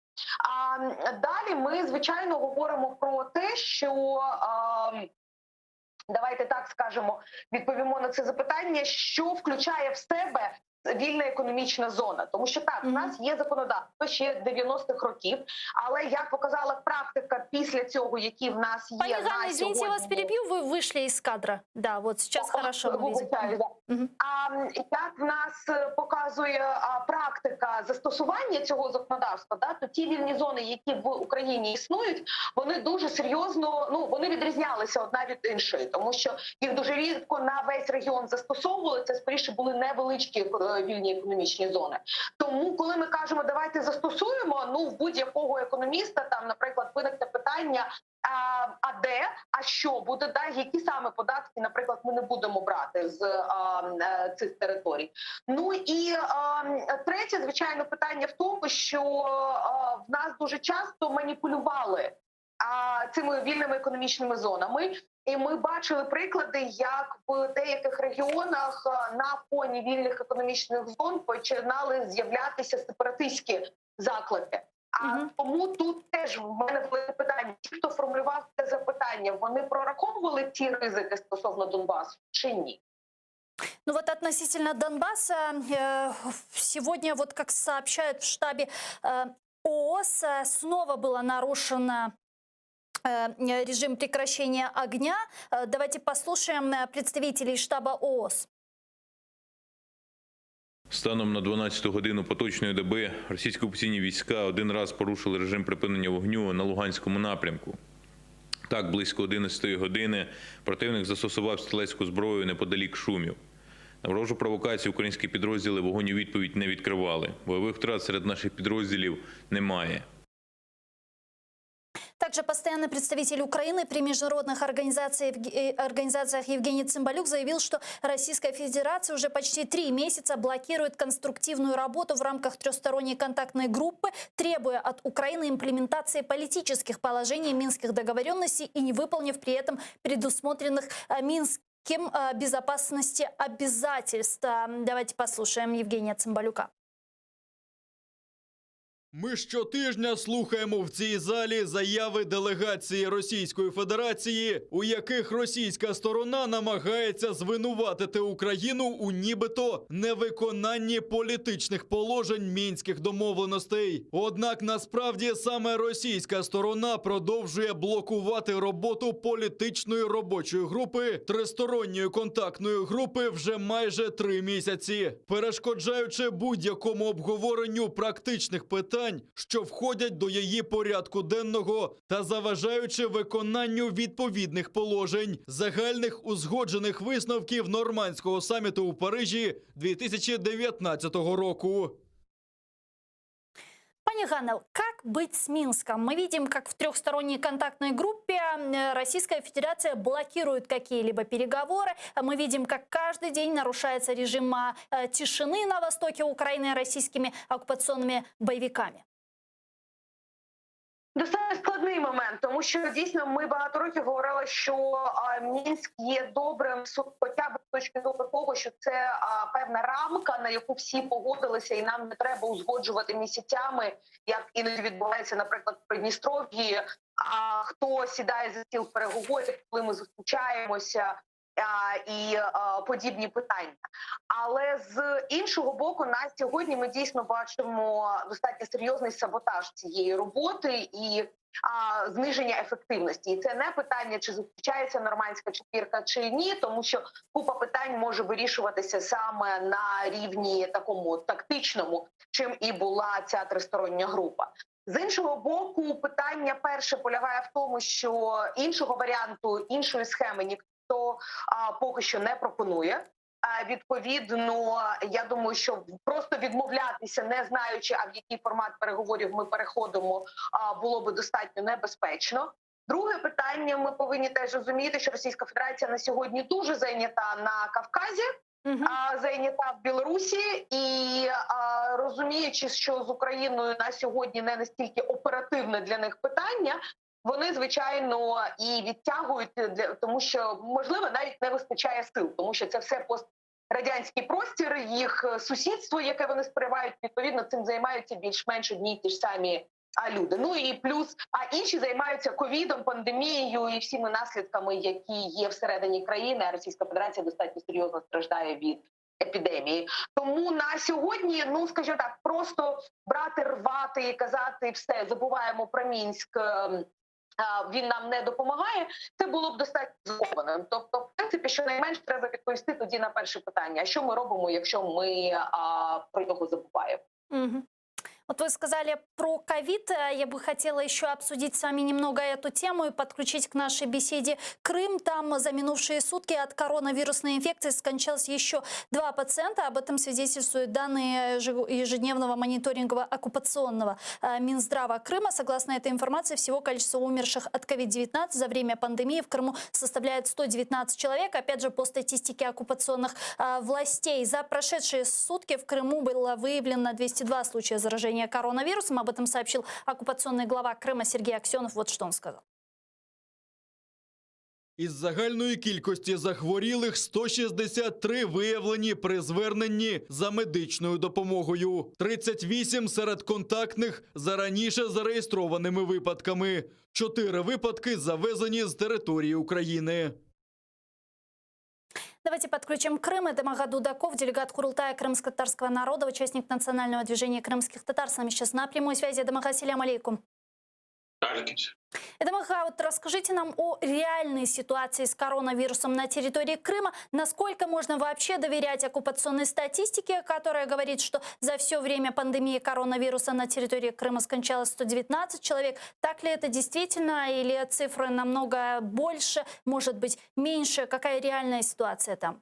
А далі ми, звичайно, говоримо про те, що, давайте так скажемо, відповімо на це запитання, що включає в себе вільна економічна зона. Тому що так, у нас є законодавство ще 90-х років, але як показала практика після цього, які в нас є Пані Ганна, на сьогодні... извините, я вас перебью, вы вышли из кадра. Да, вот сейчас хорошо выглядит. А як в нас показує практика застосування цього законодавства, да, то ті вільні зони, які в Україні існують, вони дуже серйозно, вони відрізнялися одна від іншої, тому що їх дуже рідко на весь регіон застосовували, це скоріше були невеличкі вільні економічні зони. Тому, коли ми кажемо, давайте застосуємо, в будь-якого економіста, там, наприклад, виникне питання, а де, а що буде, да, які саме податки, наприклад, ми не будемо брати з цих територій. Ну і третє, звичайно, питання в тому, що в нас дуже часто маніпулювали цими вільними економічними зонами. І ми бачили приклади, як в деяких регіонах на фоні вільних економічних зон починали з'являтися сепаратистські заклики. Тому тут теж в мене велике питання. Ті, хто формулював це запитання, вони прораховували ці ризики стосовно Донбасу чи ні? Ну вот относительно Донбасса, сегодня, вот как сообщают в штабе ООС, снова было нарушено режим прекращения огня. Давайте послушаем представителей штаба ООС. Станом на 12-ту годину поточної доби російські окупаційні війська один раз порушили режим припинення вогню на Луганському напрямку. Так, близько 11-ї години противник застосував стрілецьку зброю неподалік Шумів. На ворожу провокацію українські підрозділи вогонь у відповідь не відкривали. Бойових втрат серед наших підрозділів немає. Так Также постоянный представитель Украины при международных организациях Евгений Цымбалюк заявил, что Российская Федерация уже почти 3 месяца блокирует конструктивную работу в рамках трехсторонней контактной группы, требуя от Украины имплементации политических положений Минских договоренностей и не выполнив при этом предусмотренных Минским безопасности обязательств. Давайте послушаем Евгения Цымбалюка. Ми щотижня слухаємо в цій залі заяви делегації Російської Федерації, у яких російська сторона намагається звинуватити Україну у нібито невиконанні політичних положень Мінських домовленостей. Однак насправді саме російська сторона продовжує блокувати роботу політичної робочої групи, тристоронньої контактної групи вже майже 3 місяці, перешкоджаючи будь-якому обговоренню практичних питань, що входять до її порядку денного, та заважаючи виконанню відповідних положень, загальних узгоджених висновків Нормандського саміту у Парижі 2019 року. Пани Ганна, как быть с Минском? Мы видим, как в трехсторонней контактной группе Российская Федерация блокирует какие-либо переговоры. Мы видим, как каждый день нарушается режим тишины на востоке Украины российскими оккупационными боевиками. Достатньо складний момент, тому що дійсно ми багато років говорили, що Мінськ є добрим хоча б з точки зору того, що це певна рамка, на яку всі погодилися, і нам не треба узгоджувати місяцями, як іноді відбувається, наприклад, в Придністров'ї, хто сідає за стіл переговорів, коли ми зустрічаємося, і подібні питання. Але з іншого боку, на сьогодні ми дійсно бачимо достатньо серйозний саботаж цієї роботи і зниження ефективності. І це не питання, чи зустрічається нормандська четвірка чи ні, тому що купа питань може вирішуватися саме на рівні такому тактичному, чим і була ця тристороння група. З іншого боку, питання перше полягає в тому, що іншого варіанту, іншої схеми ніхто поки що не пропонує. Відповідно, я думаю, що просто відмовлятися, не знаючи, в який формат переговорів ми переходимо, було би достатньо небезпечно. Друге питання, ми повинні теж розуміти, що Російська Федерація на сьогодні дуже зайнята на Кавказі, зайнята в Білорусі, і розуміючи, що з Україною на сьогодні не настільки оперативне для них питання, вони, звичайно, і відтягують, тому що, можливо, навіть не вистачає сил, тому що це все пострадянський простір, їх сусідство, яке вони сприймають, відповідно, цим займаються більш-менш одні й ті ж самі люди. Ну і плюс, інші займаються ковідом, пандемією і всіми наслідками, які є всередині країни, а Російська Федерація достатньо серйозно страждає від епідемії. Тому на сьогодні, скажімо так, просто брати, рвати і казати все, забуваємо про Мінськ, він нам не допомагає, це було б достатньо згодним. Тобто, в принципі, щонайменш треба відповісти тоді на перше питання. А що ми робимо, якщо ми про нього забуваємо? Вот вы сказали про ковид. Я бы хотела еще обсудить с вами немного эту тему и подключить к нашей беседе Крым. Там за минувшие сутки от коронавирусной инфекции скончалось еще 2 пациента. Об этом свидетельствуют данные ежедневного мониторинга оккупационного Минздрава Крыма. Согласно этой информации, всего количество умерших от COVID-19 за время пандемии в Крыму составляет 119 человек. Опять же, по статистике оккупационных властей, за прошедшие сутки в Крыму было выявлено 202 случая заражения коронавирусом. Об этом сообщил оккупационный глава Крыма Сергей Аксенов. Вот что он сказал. Із загальної кількості захворілих 163 виявлені при зверненні за медичною допомогою. 38 серед контактних за раніше зареєстрованими випадками. 4 випадки завезені з території України. Давайте подключим Крым. Это Магомед Дудаков, делегат Курултая крымско-татарского народа, участник национального движения крымских татар. С нами сейчас на прямой связи. Эдамага, ассаляму алейкум. Эдамага, вот расскажите нам о реальной ситуации с коронавирусом на территории Крыма. Насколько можно вообще доверять оккупационной статистике, которая говорит, что за все время пандемии коронавируса на территории Крыма скончалось 119 человек? Так ли это действительно, или цифры намного больше, может быть, меньше? Какая реальная ситуация там?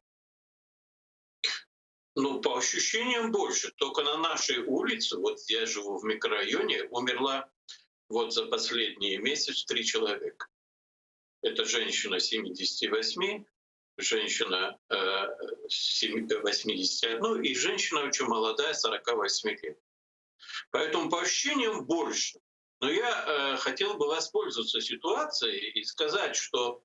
По ощущениям больше. Только на нашей улице, вот я живу в микрорайоне, умерла вот за последний месяц 3 человека. Это женщина 78, женщина 81 и женщина очень молодая, 48 лет. Поэтому по ощущениям больше. Но я хотел бы воспользоваться ситуацией и сказать, что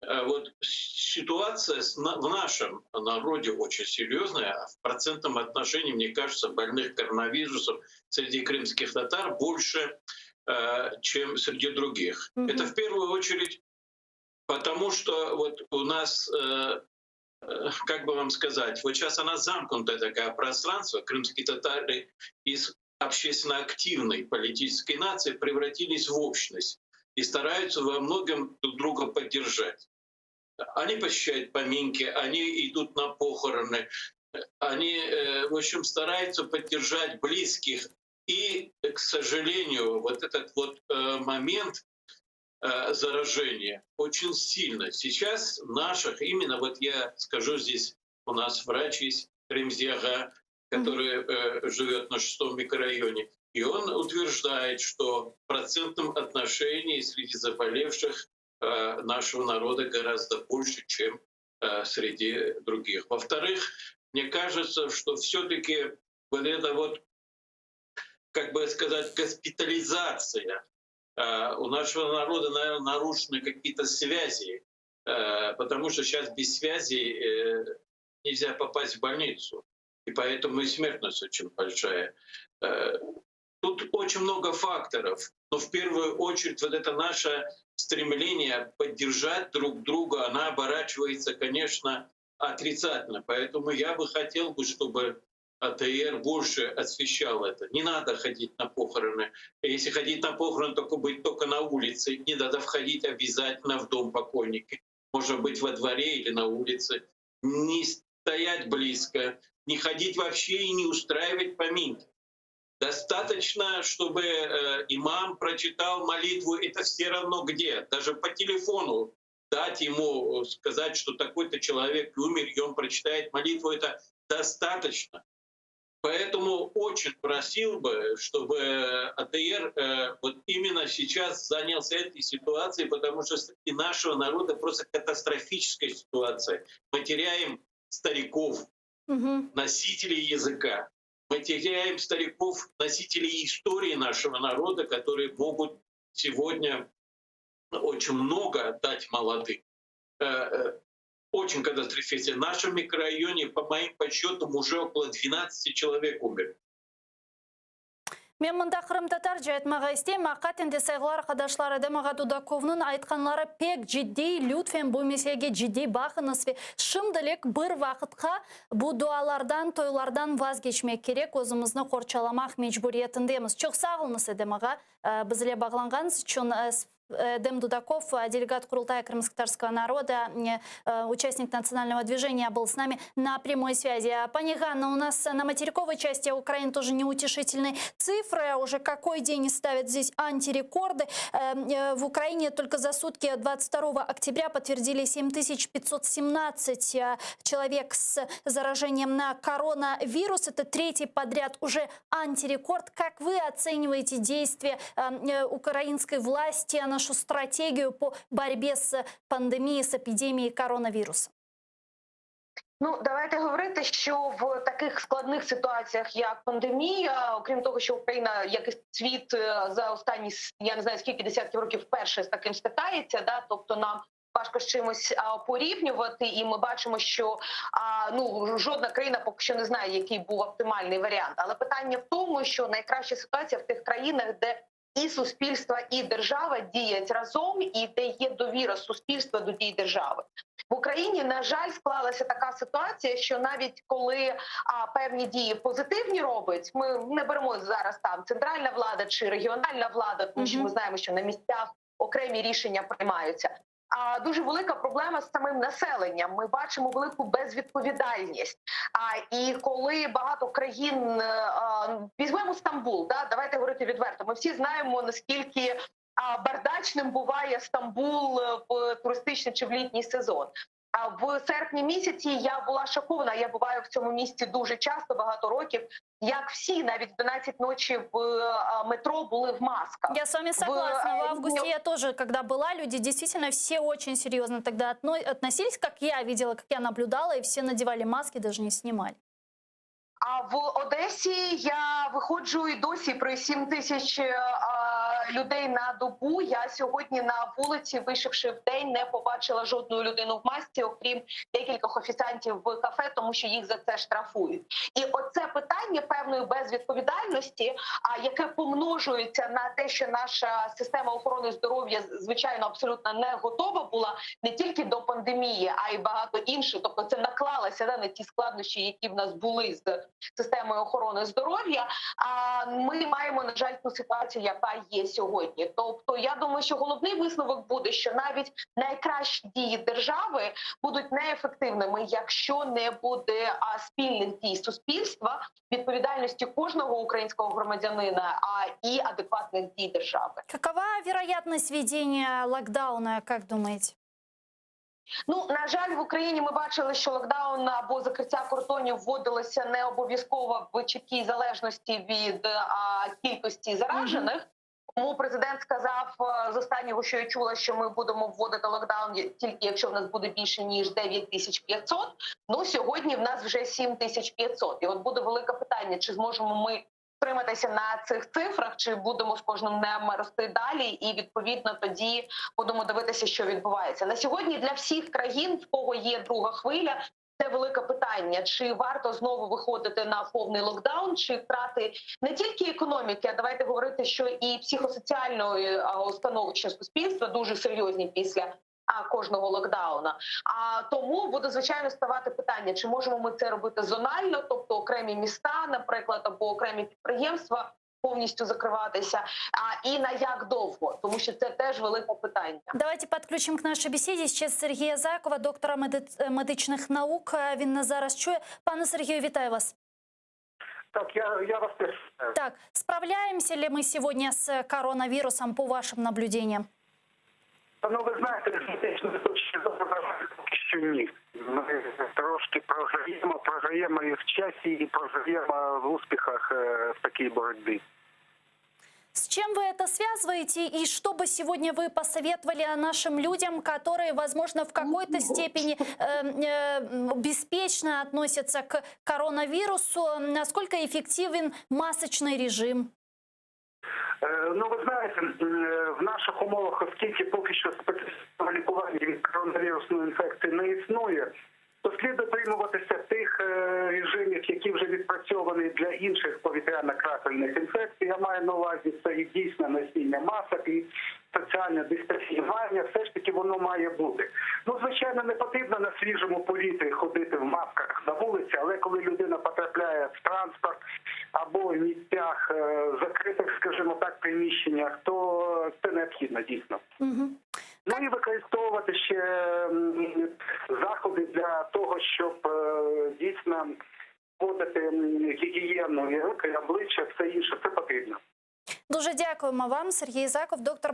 вот ситуация в нашем народе очень серьезная. А в процентном отношении, мне кажется, больных коронавирусом среди крымских татар больше, чем среди других. Это в первую очередь потому, что вот у нас, как бы вам сказать, вот сейчас она замкнутое такое пространство. Крымские татары из общественно активной политической нации превратились в общность и стараются во многом друг друга поддержать. Они посещают поминки, они идут на похороны, они, в общем, стараются поддержать близких. И, к сожалению, вот этот вот момент заражения очень сильно. Сейчас наших, именно вот я скажу здесь, у нас врач есть Ремзиага, который живет на 6-м микрорайоне, и он утверждает, что в процентном отношении среди заболевших нашего народа гораздо больше, чем среди других. Во-вторых, мне кажется, что все-таки вот это вот, как бы сказать, госпитализация у нашего народа, наверное, нарушены какие-то связи, потому что сейчас без связи нельзя попасть в больницу, и поэтому и смертность очень большая. Тут очень много факторов, но в первую очередь вот это наше стремление поддержать друг друга, она оборачивается, конечно, отрицательно. Поэтому я бы хотел, чтобы АТР больше освещал это. Не надо ходить на похороны. Если ходить на похороны, только быть только на улице. Не надо входить обязательно в дом покойника. Может быть, во дворе или на улице. Не стоять близко, не ходить вообще и не устраивать поминки. Достаточно, чтобы имам прочитал молитву, это все равно где. Даже по телефону дать ему, сказать, что такой-то человек умер, и он прочитает молитву, это достаточно. Поэтому очень просил бы, чтобы АТР вот именно сейчас занялся этой ситуацией, потому что среди нашего народа просто катастрофическая ситуация. Мы теряем стариков, носителей языка. Мы теряем стариков, носителей истории нашего народа, которые могут сегодня очень много дать молодым. Очень катастрофически. В нашем микрорайоне, по моим подсчетам, уже около 12 человек умерли. Мен мында Қырым татар жайтмаға істейм, ақат енді сайғылар қадашлары Демаға Дудаковның айтқанлары пек жиддей лютфен бұл меселге жиддей бақынысве шымдылек бір вақытқа бұл дуалардан, тойлардан вазгечмек керек, өзімізні қорчаламақ мечбуриетіндеміз. Чоқ сағылмысы Демаға бізіле бағланғаныз, чон Дем Дудаков, делегат Курултая крымско-татарского народа, участник национального движения, был с нами на прямой связи. Пани Ганна, у нас на материковой части Украины тоже неутешительные цифры. Уже какой день ставят здесь антирекорды. В Украине только за сутки 22 октября подтвердили 7517 человек с заражением на коронавирус. Это третий подряд уже антирекорд. Как вы оцениваете действия украинской власти, нашу стратегию по борьбе с пандемією, з епідемією коронавірусу? Ну, давайте говорити, що в таких складних ситуаціях, як пандемія, окрім того, що Україна, як і світ, за останні, я не знаю, скільки десятків років вперше з таким стикається, да, тобто нам важко з чимось порівнювати, і ми бачимо, що жодна країна поки що не знає, який був оптимальний варіант. Але питання в тому, що найкраща ситуація в тих країнах, де і суспільство, і держава діють разом, і де є довіра суспільства до тієї держави. В Україні, на жаль, склалася така ситуація, що навіть коли певні дії позитивні робить, ми не беремо зараз там центральна влада чи регіональна влада, тому що ми знаємо, що на місцях окремі рішення приймаються. А дуже велика проблема з самим населенням. Ми бачимо велику безвідповідальність. І коли багато країн, візьмемо Стамбул, да, давайте говорити відверто, ми всі знаємо, наскільки бардачним буває Стамбул в туристичний чи в літній сезон. А в серпні місяці я була шокована. Я буваю в цьому місті дуже часто, багато років. Як всі, навіть в 12 ночі в метро були в масках. Я с вами согласна. В августе я тоже, когда была, люди действительно все очень серьезно тогда относились, как я видела, как я наблюдала, и все надевали маски, даже не снимали. А в Одесі я виходжу і досі при 7 тисяч людей на добу. Я сьогодні на вулиці, вийшовши в день, не побачила жодну людину в масці, окрім декількох офіціантів в кафе, тому що їх за це штрафують. І оце питання певної безвідповідальності, яке помножується на те, що наша система охорони здоров'я, звичайно, абсолютно не готова була не тільки до пандемії, а й багато інших. Тобто це наклалося на ті складнощі, які в нас були з системою охорони здоров'я. А ми маємо, на жаль, ту ситуацію, яка є сьогодні. Тобто, я думаю, що головний висновок буде, що навіть найкращі дії держави будуть неефективними, якщо не буде спільних дій суспільства, відповідальності кожного українського громадянина, і адекватних дій держави. Какова вероятность введения локдауна, как думаете? Ну, на жаль, в Україні ми бачили, що локдаун або закриття кордонів вводилося не обов'язково в чіткій залежності від кількості заражених. Тому президент сказав з останнього, що я чула, що ми будемо вводити локдаун тільки якщо в нас буде більше ніж 9500. Ну, сьогодні в нас вже 7500. І от буде велике питання, чи зможемо ми триматися на цих цифрах, чи будемо з кожним днем рости далі, і відповідно тоді будемо дивитися, що відбувається. На сьогодні для всіх країн, в кого є друга хвиля, це велике питання, чи варто знову виходити на повний локдаун, чи втрати не тільки економіки, а давайте говорити, що і психосоціальної становища суспільства дуже серйозні після кожного локдауна. А тому буде, звичайно, ставати питання, чи можемо ми це робити зонально, тобто окремі міста, наприклад, або окремі підприємства повністю закриватися, і на як довго, тому що це теж велике питання. Давайте підключимо к нашій бесіді ще Сергія Закова, доктора медичних наук. Він нас зараз чує. Пане Сергію, вітаю вас. Так, я вас теж. Так, справляемся ли мы сегодня с коронавирусом по вашим наблюдениям? Ну, ви знаєте, поки що ні. Ми трошки програємо і в часі, і програємо в успіхах в такій боротьбі. С чем вы это связываете и что бы сегодня вы посоветовали нашим людям, которые, возможно, в какой-то степени беспечно относятся к коронавирусу? Насколько эффективен масочный режим? Ну, ви знаєте, в наших умовах, оскільки поки що специфічного лікування від коронавірусної інфекції не існує, то слід дотримуватися тих режимів, які вже відпрацьовані для інших повітряно-крапельних інфекцій. Я маю на увазі це і дійсне носіння масок, і соціальне дистанціювання. Все ж таки воно має бути. Ну, звичайно, не потрібно на свіжому повітрі ходити в масках на вулиці, але коли людина потрапляє в транспорт або в місцях закритих, скажімо так, приміщеннях, то це необхідно дійсно. Ну і використовувати ще заходи для того, щоб дійсно вводити гігієну і руки, і обличчя, все інше, це потрібно. Дуже дякуємо вам. Сергій Заков, доктор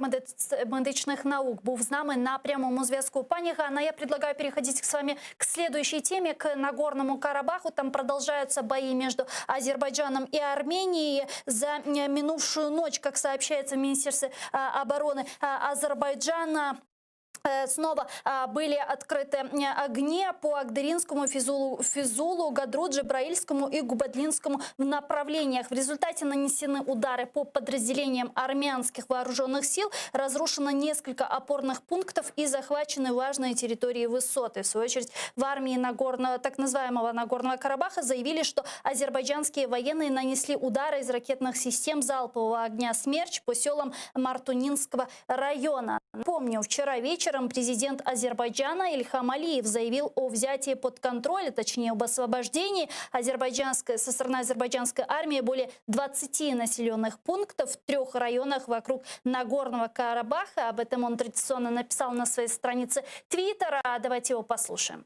медичних наук, був з нами на прямому зв'язку. Пані Ганна, я предлагаю переходить с вами к следующей теме, к Нагорному Карабаху. Там продолжаются бои между Азербайджаном и Арменией. За минувшую ночь, как сообщается в Министерстве обороны Азербайджана, снова были открыты огни по Агдеринскому, Физулу, Гадру, Джебраильскому и Губадлинскому направлениях. В результате нанесены удары по подразделениям армянских вооруженных сил, разрушено несколько опорных пунктов и захвачены важные территории высоты. В свою очередь, в армии так называемого Нагорного Карабаха заявили, что азербайджанские военные нанесли удары из ракетных систем залпового огня «Смерч» по селам Мартунинского района. Помню, вчера вечером президент Азербайджана Ильхам Алиев заявил о взятии под контроль, точнее об освобождении со стороны азербайджанской армии более 20 населенных пунктов в 3 районах вокруг Нагорного Карабаха. Об этом он традиционно написал на своей странице Твиттера. Давайте его послушаем.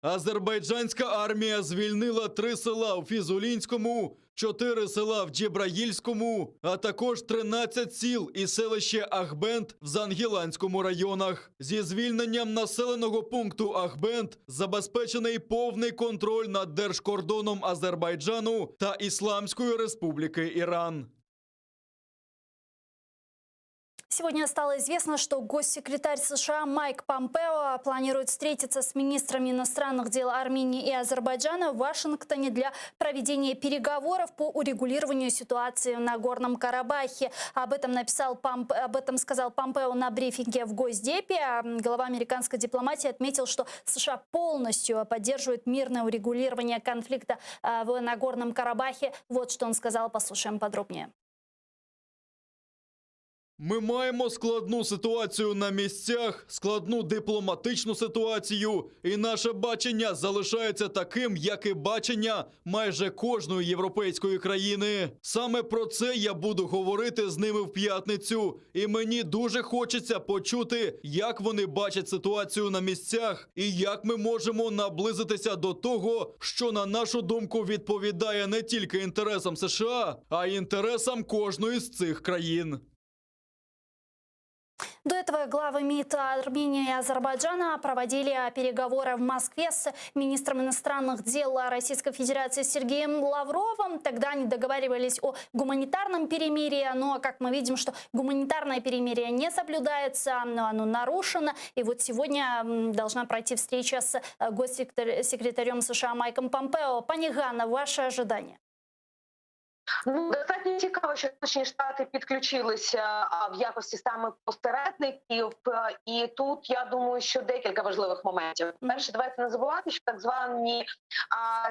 Азербайджанська армія звільнила 3 села у Фізулінському, 4 села в Джебраїльському, а також 13 сіл і селище Ахбенд в Зангіланському районах. Зі звільненням населеного пункту Ахбенд забезпечений повний контроль над держкордоном Азербайджану та Исламской Республики Иран. Сегодня стало известно, что госсекретарь США Майк Помпео планирует встретиться с министрами иностранных дел Армении и Азербайджана в Вашингтоне для проведения переговоров по урегулированию ситуации в Нагорном Карабахе. Об этом сказал Помпео на брифинге в Госдепе. Глава американской дипломатии отметил, что США полностью поддерживают мирное урегулирование конфликта в Нагорном Карабахе. Вот что он сказал, послушаем подробнее. Ми маємо складну ситуацію на місцях, складну дипломатичну ситуацію, і наше бачення залишається таким, як і бачення майже кожної європейської країни. Саме про це я буду говорити з ними в п'ятницю, і мені дуже хочеться почути, як вони бачать ситуацію на місцях, і як ми можемо наблизитися до того, що, на нашу думку, відповідає не тільки інтересам США, а й інтересам кожної з цих країн. До этого главы МИД Армении и Азербайджана проводили переговоры в Москве с министром иностранных дел Российской Федерации Сергеем Лавровым. Тогда они договаривались о гуманитарном перемирии, но, как мы видим, что гуманитарное перемирие не соблюдается, оно нарушено. И вот сегодня должна пройти встреча с госсекретарем США Майком Помпео. Пані Ганна, ваши ожидания? Ну, достатньо цікаво, що Сполучені Штати підключилися в якості саме посередників. І тут, я думаю, що декілька важливих моментів. Перше, давайте не забувати, що так звані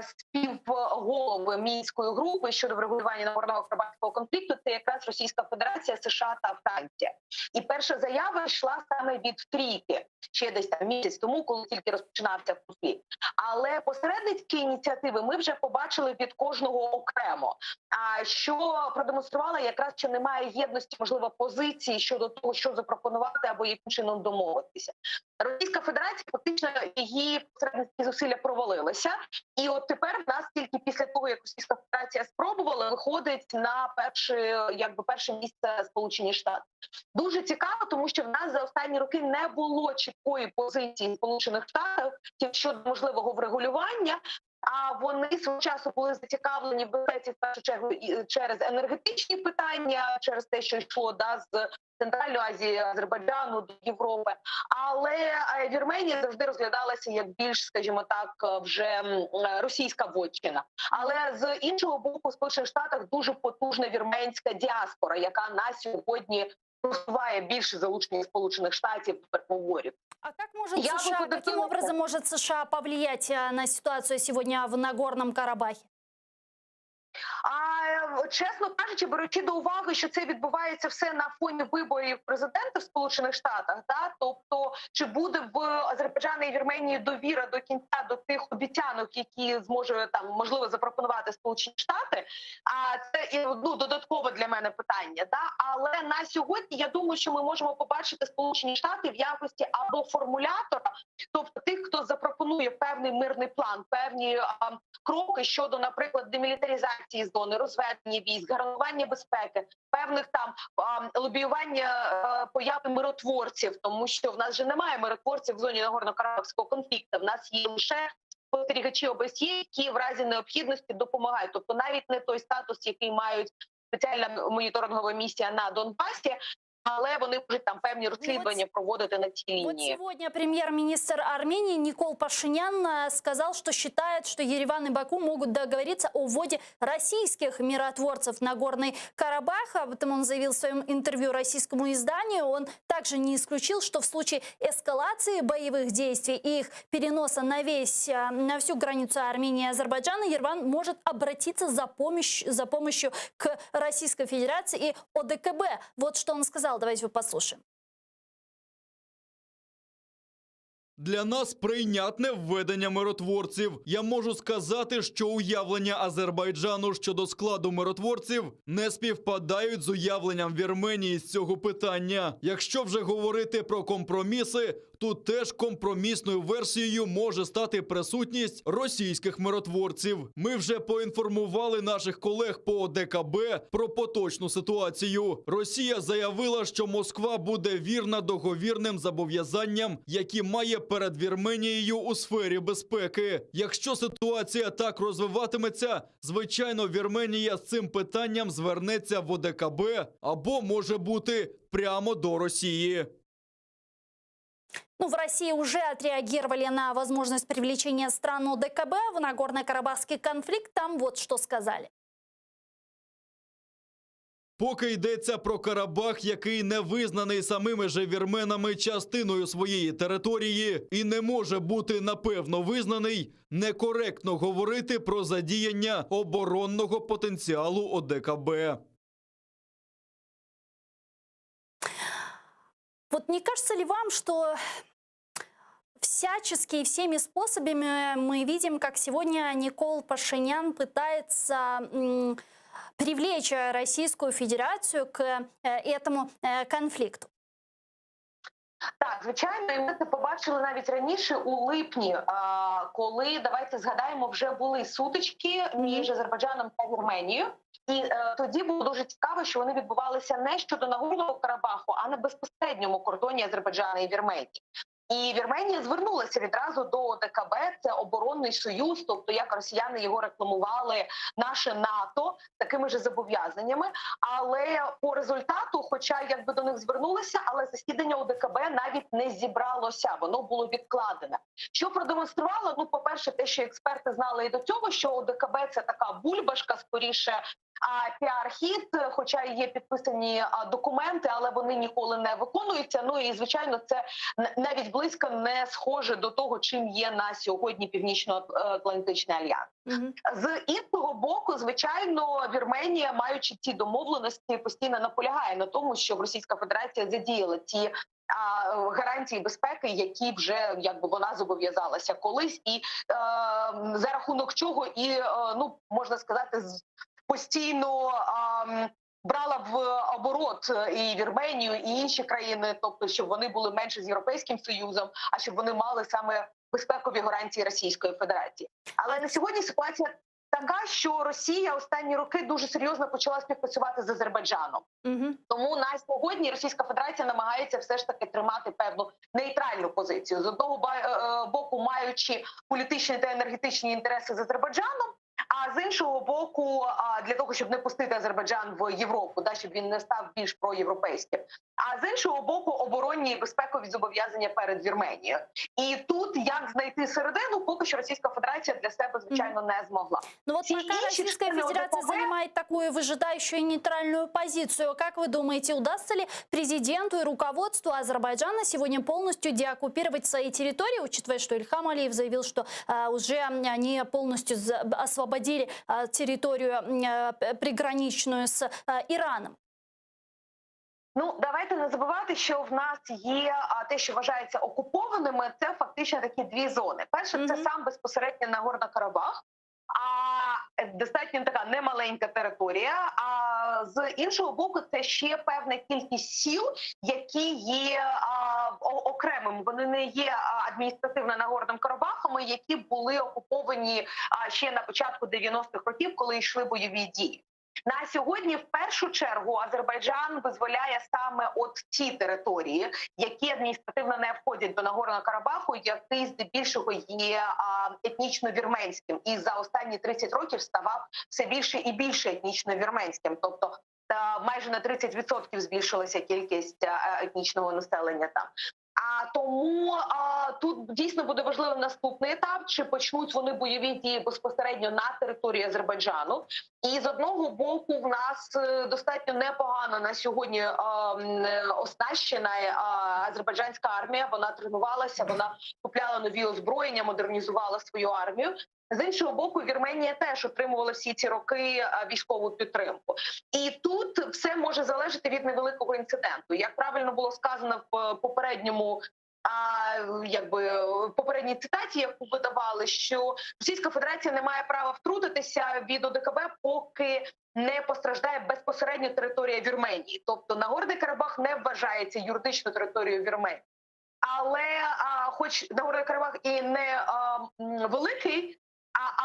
співголови Мінської групи щодо врегулювання Нагорного Карабахського конфлікту – це якраз Російська Федерація, США та Франція. І перша заява йшла саме від трійки, ще десь там місяць тому, коли тільки розпочинався конфлікт. Але посередницькі ініціативи ми вже побачили від кожного окремо, що продемонструвало якраз, що немає єдності, можливо, позиції щодо того, що запропонувати або яким чином домовитися. Російська Федерація, фактично, її посередницькі зусилля провалилися. І от тепер в нас тільки після того, як Російська Федерація спробувала, виходить на перше місце Сполучені Штати. Дуже цікаво, тому що в нас за останні роки не було чіткої позиції Сполучених Штатів щодо можливого врегулювання. А вони свого часу були зацікавлені в безпеці, в першу чергу, через енергетичні питання, через те, що йшло з Центральної Азії, Азербайджану до Європи. Але Вірменія завжди розглядалася як більш, скажімо так, вже російська вотчина. Але з іншого боку, в Сполучених Штатах дуже потужна вірменська діаспора, яка на сьогодні просуває більше залучення Сполучених Штатів до переговорів. А каким образом может США повлиять на ситуацию сегодня в Нагорном Карабахе? Чесно кажучи, беручи до уваги, що це відбувається все на фоні виборів президента в Сполучених Штатах, тобто чи буде в Азербайджані і Вірменії довіра до кінця до тих обіцянок, які зможе там можливо запропонувати Сполучені Штати, це додаткове для мене питання. Але на сьогодні я думаю, що ми можемо побачити Сполучені Штати в якості або формулятора, тобто тих, хто запропонує певний мирний план, певні кроки щодо, наприклад, демілітаризації зони, розведення військ, гарантування безпеки, певних там лобіювання появи миротворців, тому що в нас же немає миротворців в зоні Нагорно-Карабахського конфлікту. В нас є лише спостерігачі ОБСЄ, які в разі необхідності допомагають. Тобто навіть не той статус, який мають спеціальна моніторингова місія на Донбасі, але вони можуть там певні розслідування проводити на цій лінії. Вот сегодня премьер-министр Армении Никол Пашинян сказал, что считает, что Ереван и Баку могут договориться о вводе российских миротворцев в Нагорный Карабах. Об этом он заявил в своем интервью российскому изданию. Он также не исключил, что в случае эскалации боевых действий и их переноса на всю границу Армении и Азербайджана Ереван может обратиться за помощью к Российской Федерации и ОДКБ. Вот что он сказал. Давайте его послушаем. Для нас прийнятне введення миротворців. Я можу сказати, що уявлення Азербайджану щодо складу миротворців не співпадають з уявленням Вірменії з цього питання. Якщо вже говорити про компроміси, Тут теж компромісною версією може стати присутність російських миротворців. Ми вже поінформували наших колег по ОДКБ про поточну ситуацію. Росія заявила, що Москва буде вірна договірним зобов'язанням, які має перед Вірменією у сфері безпеки. Якщо ситуація так розвиватиметься, звичайно, Вірменія з цим питанням звернеться в ОДКБ або, може бути, прямо до Росії. В России уже отреагировали на возможность привлечения стран ОДКБ в Нагорно-Карабахский конфликт. Там вот что сказали. Поки йдеться про Карабах, який не визнаний самими же вірменами частиною своєї території і не може бути напевно визнаний, некоректно говорити про задіяння оборонного потенціалу ОДКБ. Вот не кажется ли вам, что всячески и всеми способами мы видим, как сегодня Никол Пашинян пытается привлечь Российскую Федерацию к этому конфликту? Так, звичайно, і ми це побачили навіть раніше у липні, коли, давайте згадаємо, вже були сутички між Азербайджаном та Вірменією. І тоді було дуже цікаво, що вони відбувалися не щодо Нагорного Карабаху, а на безпосередньому кордоні Азербайджану і Вірменії. І Вірменія звернулася відразу до ОДКБ, це оборонний союз, тобто як росіяни його рекламували, наше НАТО, такими ж зобов'язаннями. Але по результату, хоча якби до них звернулися, але засідання ОДКБ навіть не зібралося, воно було відкладене. Що продемонструвало? Ну, по-перше, те, що експерти знали і до цього, що ОДКБ – це така бульбашка, скоріше, піар-хід, хоча є підписані документи, але вони ніколи не виконуються. Ну і, звичайно, це навіть близько не схоже до того, чим є на сьогодні Північно-Атлантичний альянс. З іншого боку, звичайно, Вірменія, маючи ці домовленості, постійно наполягає на тому, щоб Російська Федерація задіяла ці гарантії безпеки, які вже якби вона зобов'язалася колись, і за рахунок чого і, ну, можна сказати, постійно брала в оборот і Вірменію, і інші країни, тобто, щоб вони були менше з Європейським Союзом, а щоб вони мали саме безпекові гарантії Російської Федерації. Але на сьогодні ситуація така, що Росія останні роки дуже серйозно почала співпрацювати з Азербайджаном. Тому на сьогодні Російська Федерація намагається все ж таки тримати певну нейтральну позицію. З одного боку, маючи політичні та енергетичні інтереси з Азербайджаном, а з іншого боку, для того, щоб не пустити Азербайджан в Європу, щоб він не став більш проєвропейським. А з іншого боку, оборонні і безпекові зобов'язання перед Вірменією. І тут як знайти середину, поки що Російська Федерація для себе, звичайно, не змогла. Ну вот пока Российская Федерация занимает такую выжидающую нейтральную позицию, как вы думаете, удастся ли президенту и руководству Азербайджана сегодня полностью деоккупировать свои территории, учитывая, что Ильхам Алиев заявил, что уже они полностью освободили территорию приграничную с Ираном? Ну, давайте не забувати, що в нас є те, що вважається окупованими, це фактично такі дві зони. Перше, це сам безпосередньо Нагорний Карабах, достатньо така немаленька територія, а з іншого боку це ще певна кількість сіл, які є окремими, вони не є адміністративно Нагорним Карабахом, які були окуповані ще на початку 90-х років, коли йшли бойові дії. На сьогодні в першу чергу Азербайджан визволяє саме от ті території, які адміністративно не входять до Нагорного Карабаху, який здебільшого є етнічно-вірменським. І за останні 30 років ставав все більше і більше етнічно-вірменським. Тобто майже на 30% збільшилася кількість етнічного населення там. Тому тут дійсно буде важливим наступний етап, чи почнуть вони бойові дії безпосередньо на території Азербайджану. І з одного боку в нас достатньо непогано на сьогодні оснащена азербайджанська армія, вона тренувалася, вона купляла нові озброєння, модернізувала свою армію. З іншого боку, Вірменія теж отримувала всі ці роки військову підтримку. І тут все може залежати від невеликого інциденту. Як правильно було сказано в попередній цитаті, яку видавали, що Російська Федерація не має права втрутитися від ОДКБ, поки не постраждає безпосередньо територія Вірменії. Тобто Нагорний Карабах не вважається юридичною територією Вірменії. але хоч Нагорний Карабах і не великий,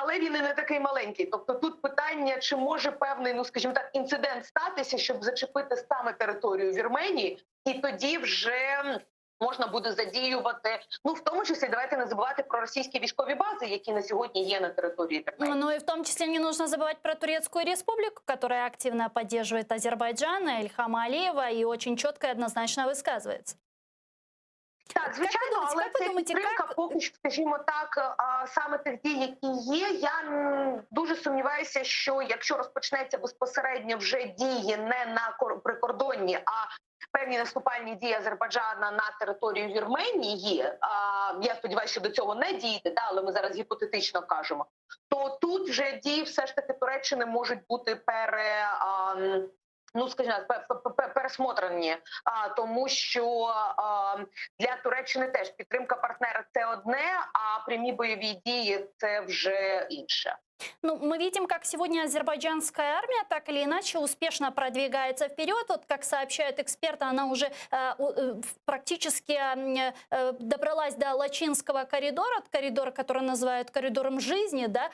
але він і не такий маленький. Тобто тут питання, чи може певний, ну скажімо так, інцидент статися, щоб зачепити саме територію Вірменії, і тоді вже можна буде задіювати, ну в тому числі, давайте не забувати про російські військові бази, які на сьогодні є на території Вірменії. Ну и в том числе не нужно забывать про Турецкую республику, которая активно поддерживает Азербайджан, Ильхама Алиева и очень четко и однозначно высказывается. Так, звичайно, думаєте, але як ви це думаєте, підтримка поки що, скажімо так, саме тих дій, які є. Я дуже сумніваюся, що якщо розпочнеться безпосередньо вже дії не на прикордонні, а певні наступальні дії Азербайджана на територію Вірменії, я сподіваюся, що до цього не дійде, але ми зараз гіпотетично кажемо, то тут вже дії все ж таки Туреччини можуть бути пересмотрені, тому що для Туреччини теж підтримка партнера – це одне, а прямі бойові дії – це вже інше. Ну, мы видим, как сегодня азербайджанская армия так или иначе успешно продвигается вперед. Вот, как сообщают эксперты, она уже практически добралась до Лачинского коридора, коридора, который называют коридором жизни, да,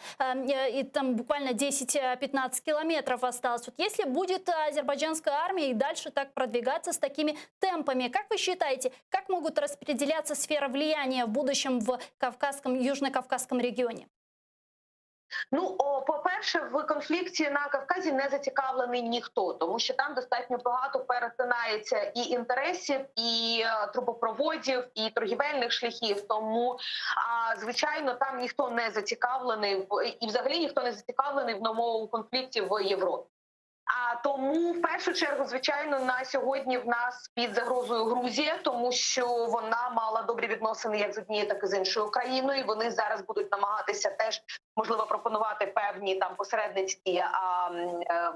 и там буквально 10-15 километров осталось. Вот если будет азербайджанская армия и дальше так продвигаться с такими темпами, как вы считаете, как могут распределяться сферы влияния в будущем в Южно-Кавказском регионе? Ну, по-перше, в конфлікті на Кавказі не зацікавлений ніхто, тому що там достатньо багато перетинається і інтересів, і трубопроводів, і торгівельних шляхів. Тому, звичайно, там ніхто не зацікавлений, і взагалі ніхто не зацікавлений в новому конфлікті в Європі. Тому, в першу чергу, звичайно, на сьогодні в нас під загрозою Грузія, тому що вона мала добрі відносини як з однією, так і з іншою країною. Вони зараз будуть намагатися теж, можливо, пропонувати певні там посередницькі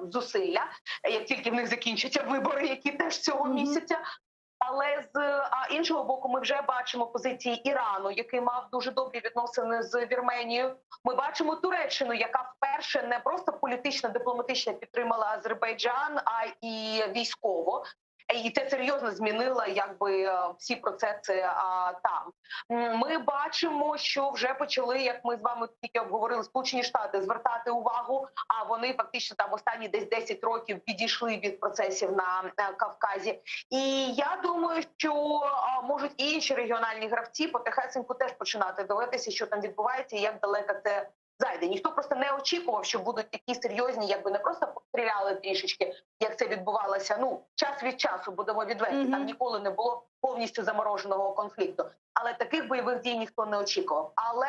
зусилля, як тільки в них закінчаться вибори, які теж цього місяця. Але з іншого боку, ми вже бачимо позиції Ірану, який мав дуже добрі відносини з Вірменією. Ми бачимо Туреччину, яка вперше не просто політично, дипломатично підтримала Азербайджан, а і військово. І це серйозно змінило всі процеси там. Ми бачимо, що вже почали, як ми з вами тільки обговорили, Сполучені Штати звертати увагу, а вони фактично там останні десь 10 років відійшли від процесів на Кавказі. І я думаю, що можуть і інші регіональні гравці потихесеньку теж починати дивитися, що там відбувається і як далеко це зайде. Ніхто просто не очікував, що будуть такі серйозні, не просто постріляли трішечки, як це відбувалося, час від часу, будемо відверті, там ніколи не було повністю замороженого конфлікту. Але таких бойових дій ніхто не очікував. Але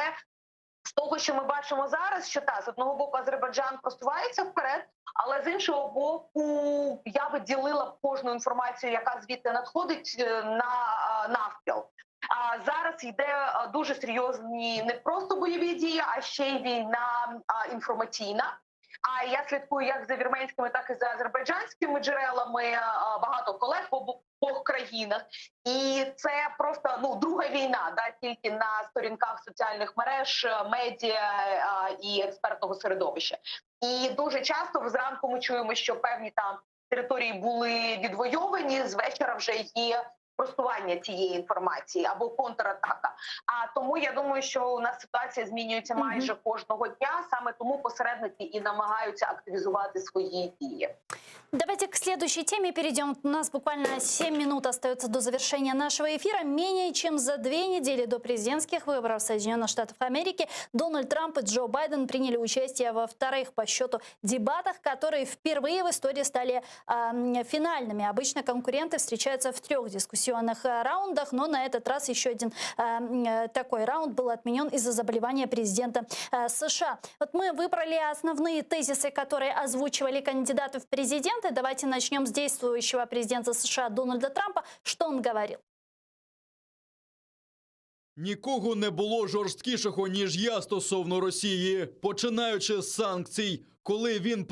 з того, що ми бачимо зараз, що з одного боку Азербайджан просувається вперед, але з іншого боку я би ділила кожну інформацію, яка звідти надходить, на навпіл. Зараз йде дуже серйозні не просто бойові дії, а ще й війна інформаційна. А я слідкую як за вірменськими, так і за азербайджанськими джерелами, багато колег в обох країнах. І це просто друга війна, тільки на сторінках соціальних мереж, медіа і експертного середовища. І дуже часто зранку ми чуємо, що певні там території були відвойовані, з вечора вже є просування цієї інформації або контратака. Тому я думаю, що у нас ситуація змінюється майже кожного дня, саме тому посередники і намагаються активізувати свої дії. Давайте к следующей теме перейдем. У нас буквально 7 минут остается до завершения нашего эфира. Менее чем за 2 недели до президентских выборов Соединенных Штатов Америки Дональд Трамп и Джо Байден приняли участие во вторых по счету дебатах, которые впервые в истории стали финальными. Обычно конкуренты встречаются в 3 дискуссионных раундах, но на этот раз еще один такой раунд был отменен из-за заболевания президента США. Вот мы выбрали основные тезисы, которые озвучивали кандидаты в президенты. Давайте начнем с действующего президента США Дональда Трампа. Что он говорил? Нікого не було жорсткішого, ніж я стосовно Росії, починаючи з санкцій. Коли він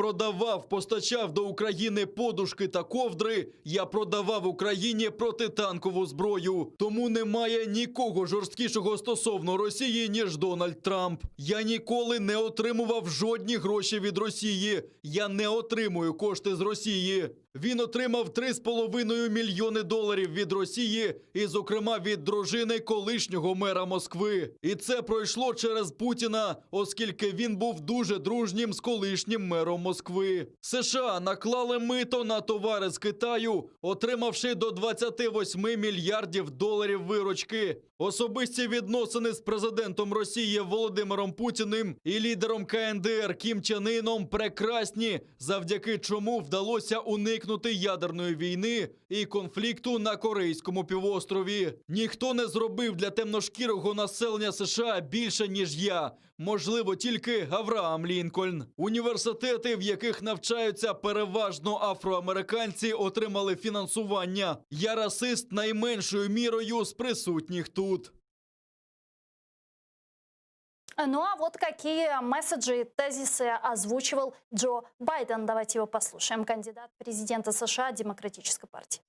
постачав до України подушки та ковдри, я продавав Україні протитанкову зброю. Тому немає нікого жорсткішого стосовно Росії, ніж Дональд Трамп. Я ніколи не отримував жодні гроші від Росії. Я не отримую кошти з Росії. Він отримав $3,5 мільйони від Росії, і, зокрема, від дружини колишнього мера Москви. І це пройшло через Путіна, оскільки він був дуже дружнім з колишнім мером Москви. США наклали мито на товари з Китаю, отримавши до $28 мільярдів виручки. Особисті відносини з президентом Росії Володимиром Путіним і лідером КНДР Кім Чен Іном прекрасні, завдяки чому вдалося уникнути ядерної війни і конфлікту на Корейському півострові. Ніхто не зробив для темношкірого населення США більше, ніж я. Можливо, тільки Авраам Лінкольн. Університети, в яких навчаються переважно афроамериканці, отримали фінансування. Я расист найменшою мірою з присутніх тут. Ну а вот какие месседжи и тезисы озвучивал Джо Байден. Давайте его послушаем. Кандидат в президента США Демократической партии.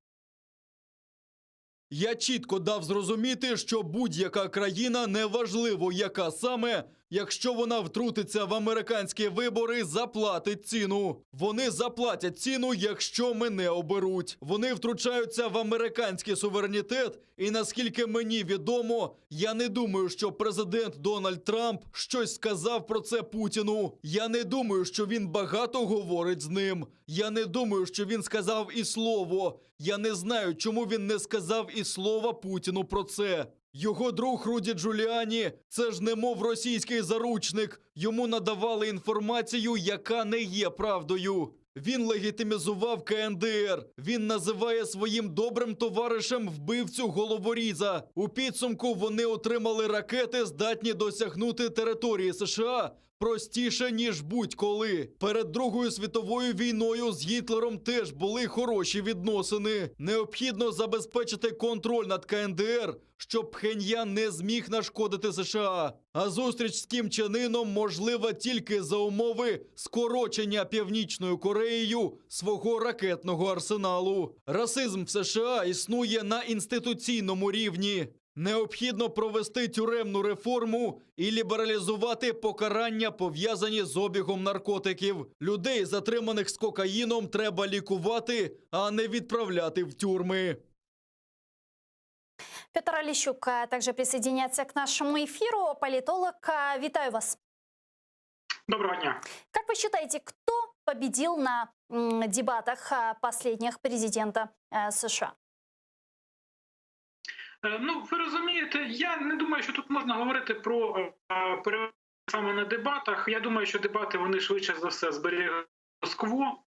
Я чітко дав зрозуміти, що будь-яка країна, неважливо яка саме, якщо вона втрутиться в американські вибори, заплатить ціну. Вони заплатять ціну, якщо мене оберуть. Вони втручаються в американський суверенітет, і наскільки мені відомо, я не думаю, що президент Дональд Трамп щось сказав про це Путіну. Я не думаю, що він багато говорить з ним. Я не думаю, що він сказав і слово. Я не знаю, чому він не сказав і слова Путіну про це. Його друг Руді Джуліані – це ж немов російський заручник. Йому надавали інформацію, яка не є правдою. Він легітимізував КНДР. Він називає своїм добрим товаришем вбивцю головоріза. У підсумку вони отримали ракети, здатні досягнути території США простіше, ніж будь-коли. Перед Другою світовою війною з Гітлером теж були хороші відносини. Необхідно забезпечити контроль над КНДР, щоб Пхеньян не зміг нашкодити США. А зустріч з Кім Чен Іном можлива тільки за умови скорочення Північною Кореєю свого ракетного арсеналу. Расизм в США існує на інституційному рівні. Необхідно провести тюремну реформу і лібералізувати покарання, пов'язані з обігом наркотиків. Людей, затриманих з кокаїном, треба лікувати, а не відправляти в тюрми. Петр Олещук также присоединяется к нашему эфиру. Политолог, витаю вас. Доброго дня. Как вы считаете, кто победил на дебатах последних президента США? Ну, ви розумієте, я не думаю, що тут можна говорити про перемогу саме на дебатах. Я думаю, що дебати, вони швидше за все зберігли статус-кво.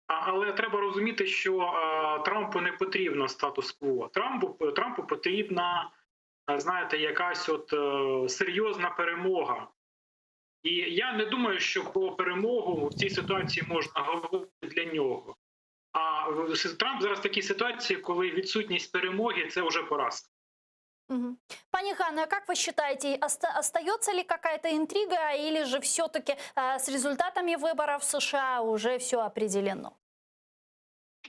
Але треба розуміти, що Трампу не потрібно статус-кво. Трампу потрібна, знаєте, якась серйозна перемога. І я не думаю, що про перемогу в цій ситуації можна говорити для нього. А Трамп зараз в такій ситуації, коли відсутність перемоги – це вже поразка. Угу. Пани Ганна, как вы считаете, остается ли какая-то интрига, или же все-таки с результатами выборов в США уже все определено?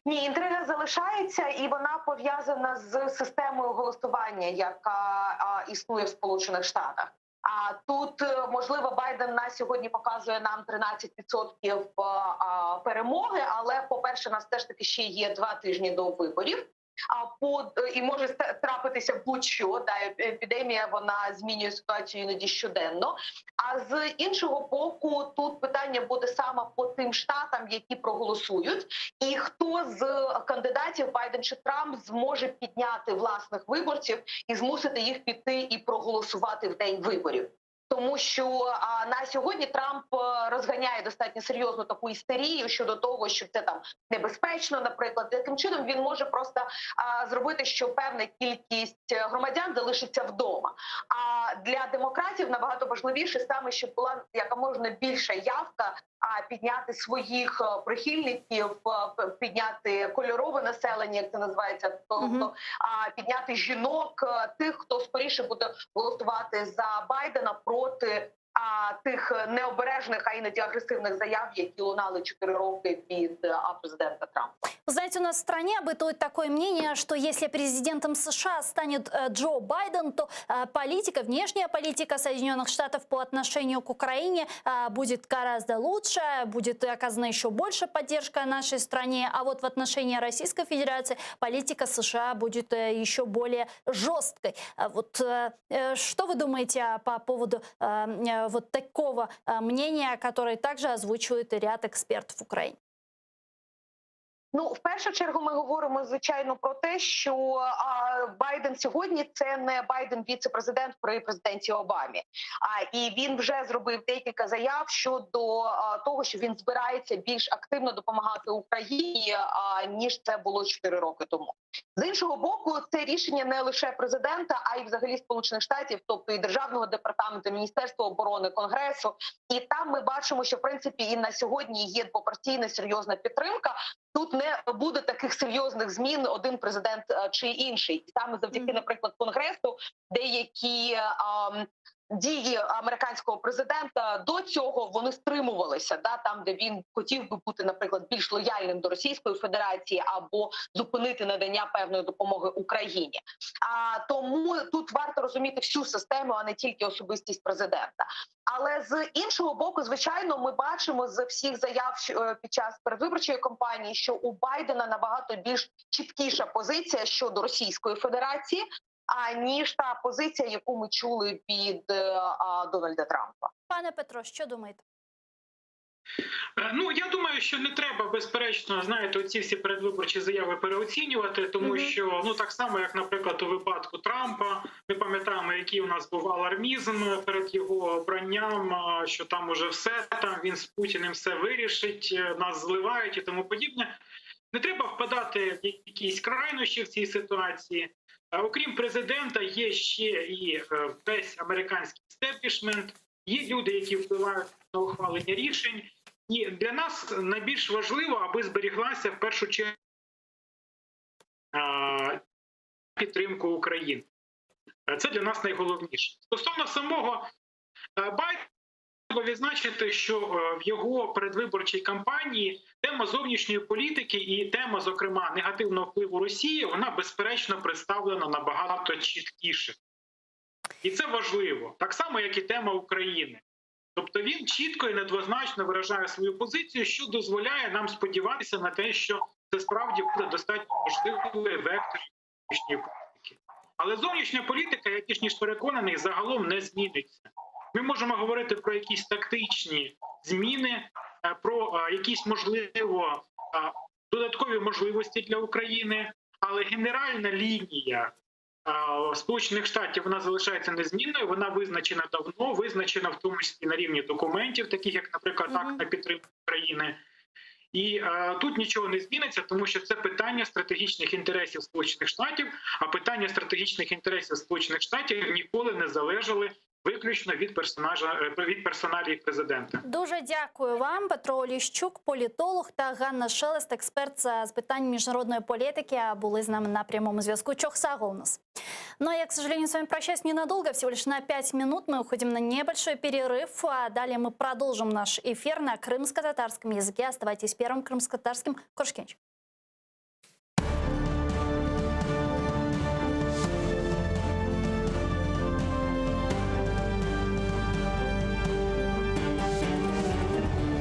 Ні, інтрига залишається, і вона пов'язана з системою голосування, яка існує в Сполучених Штатах. А тут, можливо, Байден на сьогодні показує нам 13% перемоги, але, по-перше, нас теж таки ще є 2 тижні до виборів. І може трапитися будь-що, епідемія, вона змінює ситуацію іноді щоденно. А з іншого боку, тут питання буде саме по тим штатам, які проголосують, і хто з кандидатів, Байден чи Трамп, зможе підняти власних виборців і змусити їх піти і проголосувати в день виборів. Тому що на сьогодні Трамп розганяє достатньо серйозну таку істерію щодо того, що це там небезпечно, наприклад. Таким чином він може просто зробити, що певна кількість громадян залишиться вдома. А для демократів набагато важливіше саме, щоб була якомога більша явка, підняти своїх прихильників, підняти кольорове населення, як це називається, тобто підняти жінок, тих, хто скоріше буде голосувати за Байдена проти тих необережних, а іноді агресивних заяв, які лунали 4 роки від президента Трампа. Вы знаете, у нас в стране бытует такое мнение, что если президентом США станет Джо Байден, то политика, внешняя политика Соединенных Штатов по отношению к Украине будет гораздо лучше, будет оказана еще больше поддержка нашей стране, а вот в отношении Российской Федерации политика США будет еще более жесткой. Вот что вы думаете по поводу вот такого мнения, которое также озвучивает и ряд экспертов в Украине? Ну, в першу чергу ми говоримо, звичайно, про те, що Байден сьогодні – це не Байден віце-президент при президенті Обамі. І він вже зробив декілька заяв щодо того, що він збирається більш активно допомагати Україні, ніж це було 4 роки тому. З іншого боку, це рішення не лише президента, а й взагалі Сполучених Штатів, тобто і Державного департаменту, Міністерства оборони, Конгресу. І там ми бачимо, що, в принципі, і на сьогодні є двопартійна серйозна підтримка. Тут не буде таких серйозних змін один президент чи інший. І саме завдяки, наприклад, Конгресу деякі дії американського президента до цього вони стримувалися, там, де він хотів би бути, наприклад, більш лояльним до Російської Федерації або зупинити надання певної допомоги Україні. Тому тут варто розуміти всю систему, а не тільки особистість президента. Але з іншого боку, звичайно, ми бачимо з всіх заяв під час передвиборчої кампанії, що у Байдена набагато більш чіткіша позиція щодо Російської Федерації, ніж та позиція, яку ми чули від Дональда Трампа. Пане Петро, що думаєте? Ну, я думаю, що не треба, безперечно, знаєте, оці всі передвиборчі заяви переоцінювати, тому що, ну, так само, як, наприклад, у випадку Трампа, ми пам'ятаємо, який у нас був алармізм перед його обранням, що там уже все, там він з Путіним все вирішить, нас зливають і тому подібне. Не треба впадати в якісь крайнощі в цій ситуації. Окрім президента, є ще і весь американський стеблішмент, є люди, які впливають на ухвалення рішень. І для нас найбільш важливо, аби зберіглася в першу чергу підтримку України. Це для нас найголовніше. Стосовно самого Байдена, треба відзначити, що в його передвиборчій кампанії тема зовнішньої політики і тема, зокрема, негативного впливу Росії, вона, безперечно, представлена набагато чіткіше. І це важливо. Так само, як і тема України. Тобто він чітко і недвозначно виражає свою позицію, що дозволяє нам сподіватися на те, що це справді буде достатньо важливий вектор зовнішньої політики. Але зовнішня політика, я більш ніж переконаний, загалом не зміниться. Ми можемо говорити про якісь тактичні зміни, про якісь, можливо, додаткові можливості для України, але генеральна лінія Сполучених Штатів, вона залишається незмінною, вона визначена давно, визначена в тому числі на рівні документів, таких як, наприклад, акт на підтримку України. І тут нічого не зміниться, тому що це питання стратегічних інтересів Сполучених Штатів, а питання стратегічних інтересів Сполучених Штатів ніколи не залежали виключно від персоналії президента. Дуже дякую вам, Петро Оліщук, політолог, та Ганна Шелест, експерт з питань міжнародної політики, були з нами на прямому зв'язку. Чохсагол у нас. Ну а я, к сожалению, с вами прощаюсь ненадолго, всего лишь на 5 минут. Мы уходим на небольшой перерыв, а далее мы продолжим наш эфир на крымско-татарском языке. Оставайтесь первым крымско-татарским. Коршкенч.